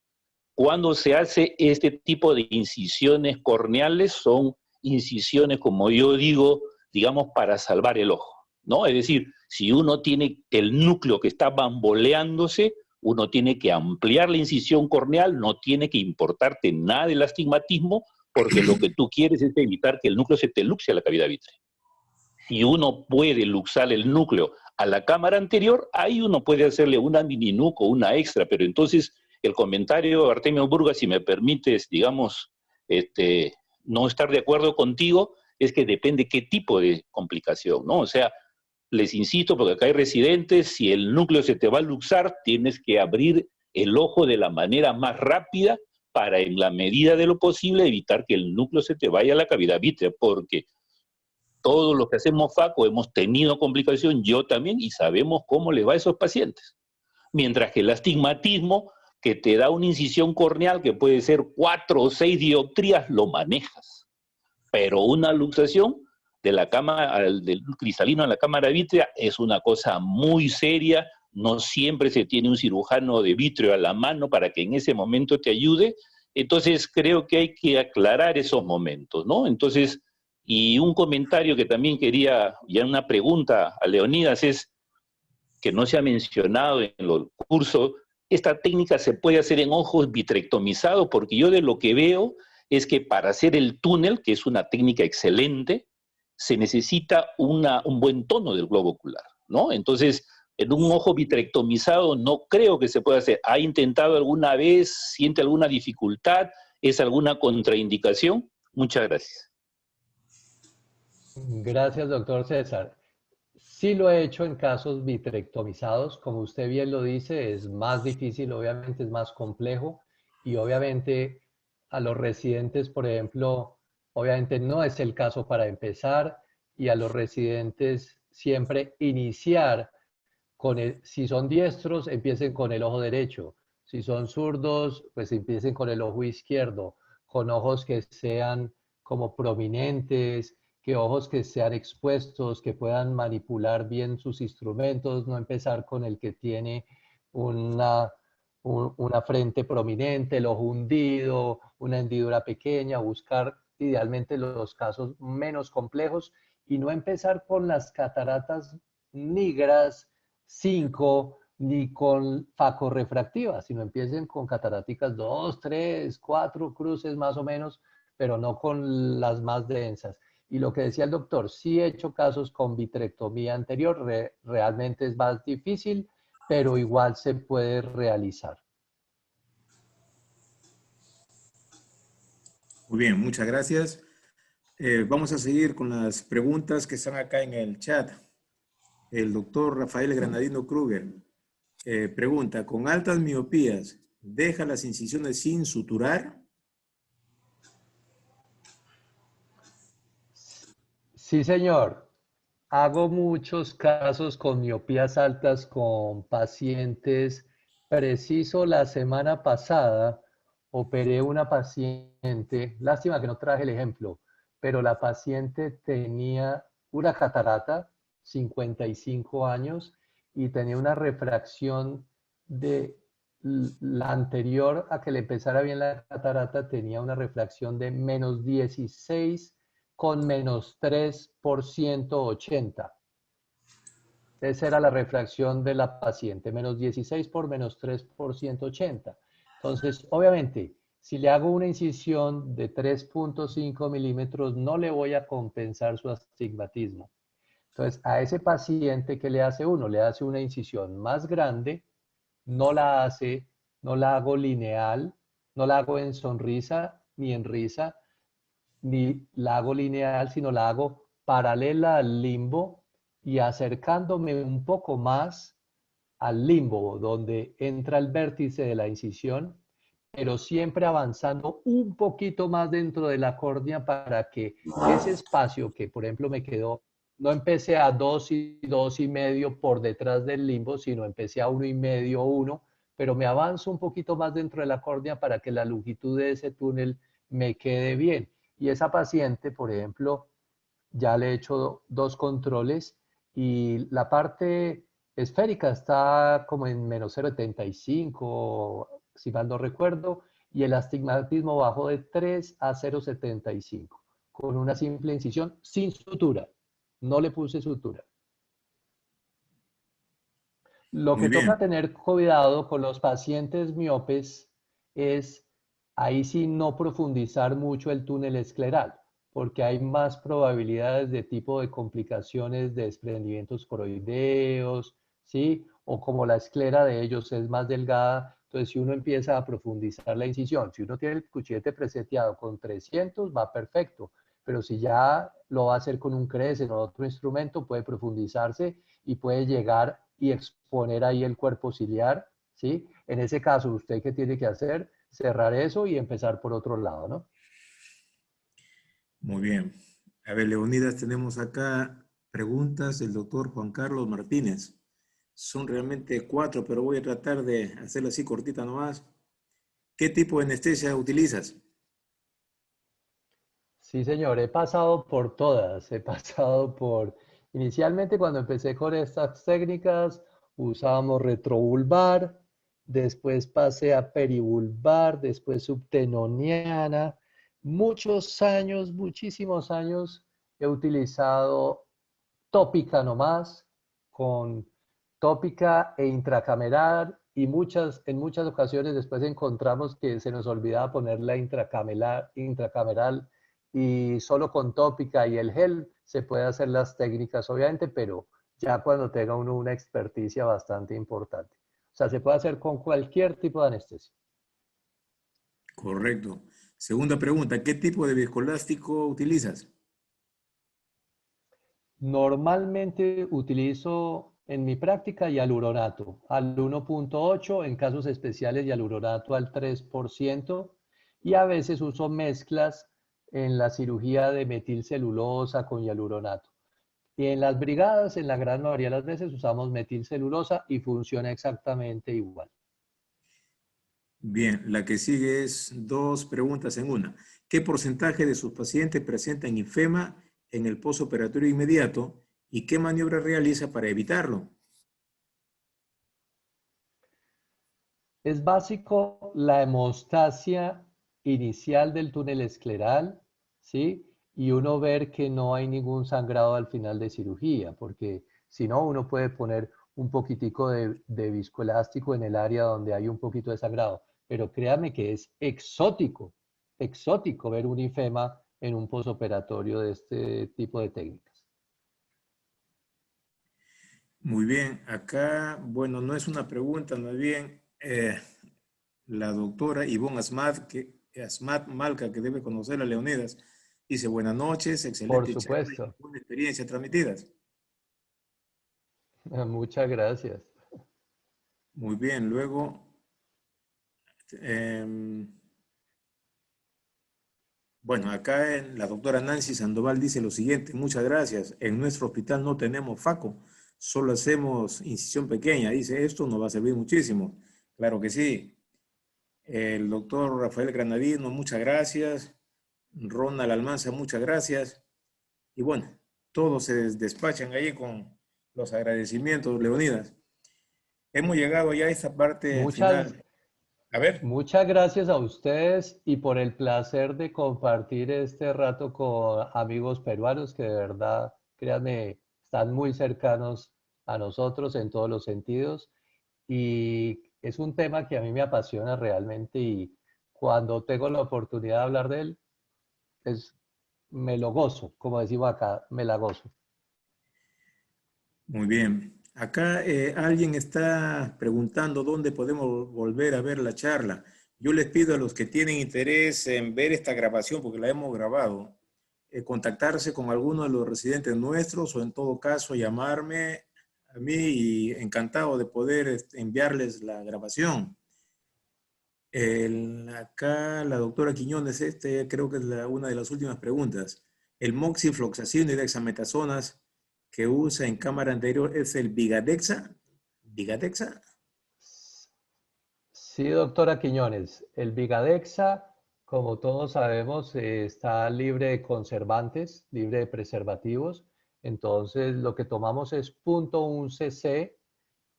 Cuando se hace este tipo de incisiones corneales, son incisiones, como yo digo, digamos, para salvar el ojo, ¿no? Es decir, si uno tiene el núcleo que está bamboleándose, uno tiene que ampliar la incisión corneal, no tiene que importarte nada del astigmatismo, porque lo que tú quieres es evitar que el núcleo se te luxe a la cavidad vítrea. Si uno puede luxar el núcleo a la cámara anterior, ahí uno puede hacerle una mini nuc o una extra, pero entonces el comentario, Artemio Burgas, si me permites, digamos, no estar de acuerdo contigo, es que depende qué tipo de complicación, ¿no? O sea, les insisto, porque acá hay residentes, si el núcleo se te va a luxar, tienes que abrir el ojo de la manera más rápida para, en la medida de lo posible, evitar que el núcleo se te vaya a la cavidad vítrea, porque todos los que hacemos faco hemos tenido complicación, yo también, y sabemos cómo le va a esos pacientes. Mientras que el astigmatismo, que te da una incisión corneal que puede ser 4 o 6 dioptrías, lo manejas. Pero una luxación de la cámara, del cristalino en la cámara vítrea es una cosa muy seria, no siempre se tiene un cirujano de vítreo a la mano para que en ese momento te ayude, entonces creo que hay que aclarar esos momentos, ¿no? Entonces, y un comentario que también quería, ya una pregunta a Leonidas es, que no se ha mencionado en el curso, esta técnica se puede hacer en ojos vitrectomizados, porque yo de lo que veo es que para hacer el túnel, que es una técnica excelente, se necesita un buen tono del globo ocular, ¿no? Entonces, en un ojo vitrectomizado no creo que se pueda hacer. ¿Ha intentado alguna vez? ¿Siente alguna dificultad? ¿Es alguna contraindicación? Muchas gracias. Gracias, doctor César. Sí lo he hecho en casos vitrectomizados, como usted bien lo dice, es más difícil, obviamente es más complejo y obviamente a los residentes, por ejemplo, obviamente no es el caso para empezar y a los residentes siempre iniciar con si son diestros, empiecen con el ojo derecho, si son zurdos, pues empiecen con el ojo izquierdo, con ojos que sean como prominentes, que ojos que sean expuestos, que puedan manipular bien sus instrumentos, no empezar con el que tiene una frente prominente, el ojo hundido, una hendidura pequeña, buscar idealmente los casos menos complejos y no empezar con las cataratas negras 5 ni con facorrefractivas, sino empiecen con cataráticas 2, 3, 4 cruces más o menos, pero no con las más densas. Y lo que decía el doctor, sí he hecho casos con vitrectomía anterior, realmente es más difícil, pero igual se puede realizar. Muy bien, muchas gracias. Vamos a seguir con las preguntas que están acá en el chat. El doctor Rafael Granadino Kruger pregunta, ¿con altas miopías deja las incisiones sin suturar? Sí, señor. Hago muchos casos con miopías altas con pacientes. Preciso la semana pasada operé una paciente, lástima que no traje el ejemplo, pero la paciente tenía una catarata, 55 años, y tenía una refracción de la anterior a que le empezara bien la catarata, tenía una refracción de menos 16 con menos 3 por 180. Esa era la refracción de la paciente, menos 16 por menos 3 por 180. Entonces, obviamente, si le hago una incisión de 3.5 milímetros, no le voy a compensar su astigmatismo. Entonces, a ese paciente, ¿qué le hace uno? Le hace una incisión más grande, no la hago lineal, no la hago en sonrisa ni en risa, ni la hago lineal, sino la hago paralela al limbo y acercándome un poco más al limbo, donde entra el vértice de la incisión, pero siempre avanzando un poquito más dentro de la córnea para que ese espacio que, por ejemplo, me quedó, no empecé a 2 y 2,5 por detrás del limbo, sino empecé a 1,5, 1, pero me avanzo un poquito más dentro de la córnea para que la longitud de ese túnel me quede bien. Y esa paciente, por ejemplo, ya le he hecho 2 controles y la parte esférica está como en menos 0,75, si mal no recuerdo, y el astigmatismo bajó de 3 a 0,75, con una simple incisión sin sutura. No le puse sutura. Lo Muy que toca bien. tener cuidado con los pacientes miopes es ahí sí no profundizar mucho el túnel escleral, porque hay más probabilidades de tipo de complicaciones de desprendimientos coroideos, ¿sí? O como la esclera de ellos es más delgada, entonces si uno empieza a profundizar la incisión, si uno tiene el cuchillete preseteado con 300, va perfecto, pero si ya lo va a hacer con un Crescent o otro instrumento, puede profundizarse y puede llegar y exponer ahí el cuerpo ciliar, ¿sí? En ese caso, ¿usted qué tiene que hacer? Cerrar eso y empezar por otro lado, ¿no? Muy bien. A ver, Leonidas, tenemos acá preguntas del doctor Juan Carlos Martínez. Son realmente 4, pero voy a tratar de hacerlo así cortita nomás. ¿Qué tipo de anestesia utilizas? Sí, señor, he pasado por todas. He pasado por, inicialmente cuando empecé con estas técnicas, usábamos retrovulvar, después pasé a perivulvar, después subtenoniana. Muchos años, muchísimos años he utilizado tópica nomás, con tópica e intracameral, y en muchas ocasiones después encontramos que se nos olvidaba poner la intracameral y solo con tópica y el gel se puede hacer las técnicas, obviamente, pero ya cuando tenga uno una experticia bastante importante. O sea, se puede hacer con cualquier tipo de anestesia. Correcto. Segunda pregunta, ¿qué tipo de viscoelástico utilizas? Normalmente utilizo en mi práctica hialuronato al 1,8, en casos especiales hialuronato al 3%, y a veces uso mezclas en la cirugía de metilcelulosa con hialuronato. Y en las brigadas, en la gran mayoría de las veces, usamos metilcelulosa y funciona exactamente igual. Bien, la que sigue es 2 preguntas en una. ¿Qué porcentaje de sus pacientes presentan infema en el postoperatorio inmediato y qué maniobra realiza para evitarlo? Es básico la hemostasia inicial del túnel escleral, ¿sí? Y uno ver que no hay ningún sangrado al final de cirugía, porque si no, uno puede poner un poquitico de viscoelástico en el área donde hay un poquito de sangrado. Pero créame que es exótico, exótico ver un infema en un posoperatorio de este tipo de técnicas. Muy bien, acá, bueno, no es una pregunta, más bien la doctora Ivonne Asmat Malca, que debe conocer a Leonidas, dice, buenas noches, Por excelente charla y supuesto. buena experiencia transmitidas. Muchas gracias. Muy bien, luego, em, bueno, acá la doctora Nancy Sandoval dice lo siguiente, muchas gracias, en nuestro hospital no tenemos FACO, solo hacemos incisión pequeña, dice, esto nos va a servir muchísimo. Claro que sí. El doctor Rafael Granadino, muchas gracias. Ronald Almanza, muchas gracias. Y bueno, todos se despachan ahí con los agradecimientos, Leonidas. Hemos llegado ya a esta parte Muchas, final. A ver, Muchas gracias a ustedes y por el placer de compartir este rato con amigos peruanos que de verdad, créanme, están muy cercanos a nosotros en todos los sentidos y es un tema que a mí me apasiona realmente y cuando tengo la oportunidad de hablar de él, es, me lo gozo, como decimos acá, me la gozo. muy bien. Acá alguien está preguntando dónde podemos volver a ver la charla. Yo les pido a los que tienen interés en ver esta grabación, porque la hemos grabado, contactarse con alguno de los residentes nuestros o en todo caso llamarme a mí y encantado de poder enviarles la grabación. Acá la doctora Quiñones, creo que es una de las últimas preguntas. El moxifloxacino y dexametazonas que usa en cámara anterior es el Vigadexa. ¿Vigadexa? Sí, doctora Quiñones. El Vigadexa, como todos sabemos, está libre de conservantes, libre de preservativos. Entonces, lo que tomamos es 0.1 cc,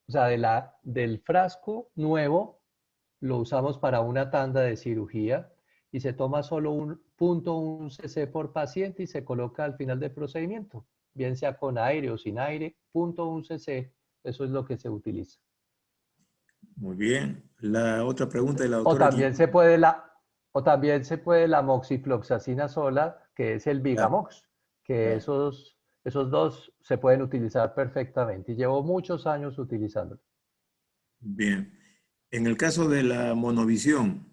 o sea, del frasco nuevo, lo usamos para una tanda de cirugía y se toma solo 0.1 cc por paciente y se coloca al final del procedimiento, bien sea con aire o sin aire, 0.1 cc, eso es lo que se utiliza. Muy bien. La otra pregunta de la O doctora también se puede la moxifloxacina sola, que es el Vigamox, que esos dos se pueden utilizar perfectamente y llevo muchos años utilizándolo. Bien. En el caso de la monovisión,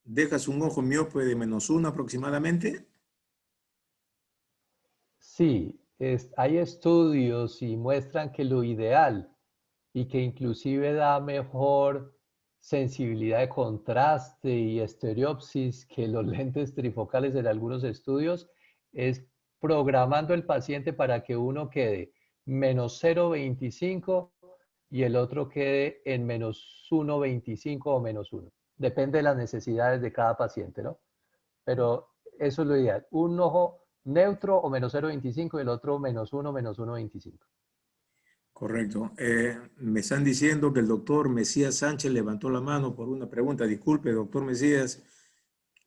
¿dejas un ojo miope de -1 aproximadamente? Sí, hay estudios y muestran que lo ideal y que inclusive da mejor sensibilidad de contraste y estereopsis que los lentes trifocales en algunos estudios es programando el paciente para que uno quede -0.25 y el otro quede en -1.25 o -1. Depende de las necesidades de cada paciente, ¿no? Pero eso es lo ideal. Un ojo neutro o -0.25 y el otro -1, -1.25. Correcto. Me están diciendo que el doctor Mesías Sánchez levantó la mano por una pregunta. Disculpe, doctor Mesías,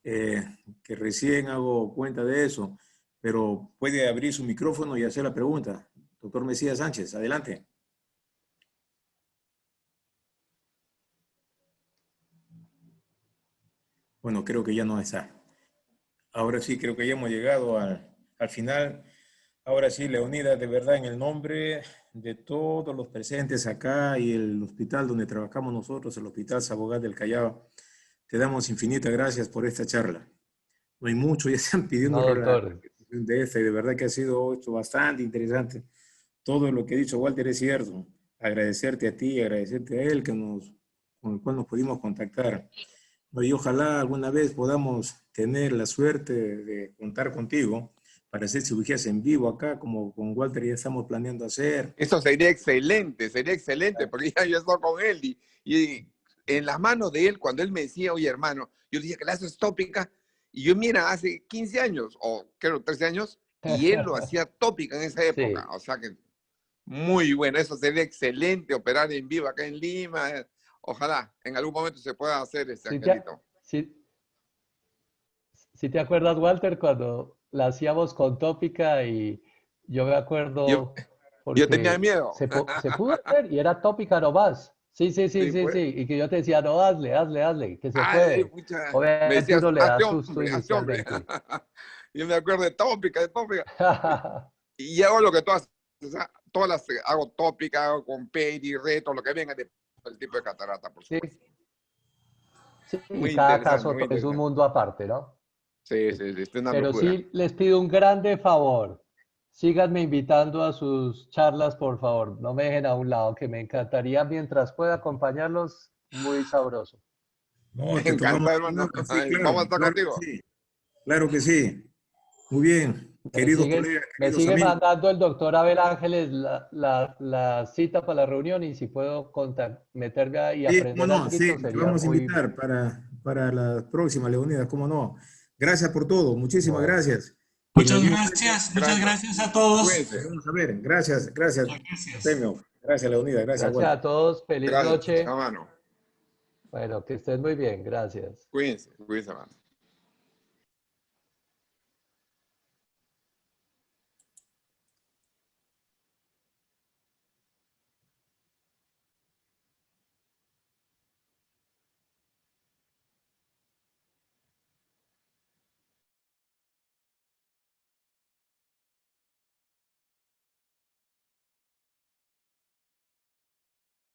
que recién hago cuenta de eso, pero puede abrir su micrófono y hacer la pregunta. Doctor Mesías Sánchez, adelante. Bueno, creo que ya no está. Ahora sí, creo que ya hemos llegado al final. Ahora sí, Leonidas, de verdad, en el nombre de todos los presentes acá y el hospital donde trabajamos nosotros, el Hospital Sabogal del Callao, te damos infinitas gracias por esta charla. No hay mucho, ya están pidiendo No, doctor. de esta y de verdad que ha sido esto bastante interesante. Todo lo que ha dicho Walter es cierto. Agradecerte a ti, agradecerte a él con el cual nos pudimos contactar. Y ojalá alguna vez podamos tener la suerte de contar contigo para hacer cirugías en vivo acá, como con Walter ya estamos planeando hacer. Eso sería excelente, porque ya yo estoy con él y en las manos de él, cuando él me decía, oye hermano, yo dije que la haces tópica, y yo mira, hace 15 años, o creo 13 años, y él lo hacía tópica en esa época, Sí. o sea que muy bueno, eso sería excelente, operar en vivo acá en Lima, ojalá en algún momento se pueda hacer Angelito. ¿Sí te acuerdas, Walter, cuando la hacíamos con tópica y yo me acuerdo Yo tenía porque miedo. se pudo hacer y era tópica nomás. Sí. Y que yo te decía, no, hazle, que se puede. Me Obviamente decías, uno le da hazte susto hombre, hazte hombre. inicialmente. Yo me acuerdo de tópica. Y hago lo que tú haces, o sea, todas las hago tópica, hago con peri, reto, lo que venga del tipo de catarata, por supuesto. Sí, Muy cada interesante, caso muy es un interesante. mundo aparte, ¿no? Sí, es una Pero locura. sí les pido un grande favor. Síganme invitando a sus charlas, por favor. No me dejen a un lado, que me encantaría mientras pueda acompañarlos. Muy sabroso. No, te tomamos. Encantado, hermano. Sí, claro, Vamos a estar claro contigo. que sí. Claro que sí. Muy bien, queridos colegas, Me queridos sigue amigos. mandando el doctor Abel Ángeles la cita para la reunión y si puedo meterme ahí y Sí, aprender cómo no, sí, algo te sería vamos a muy invitar para la próxima, Leonidas, cómo no. Gracias por todo, muchísimas bueno. gracias. En Muchas algún gracias a todos. Cuídense. vamos a ver, gracias, Gracias. Premio. Gracias, Leonidas, gracias, Gracias Walter. a todos. Feliz Gracias, noche. hermano. Bueno, que estén muy bien. Gracias. Cuídense, hermano.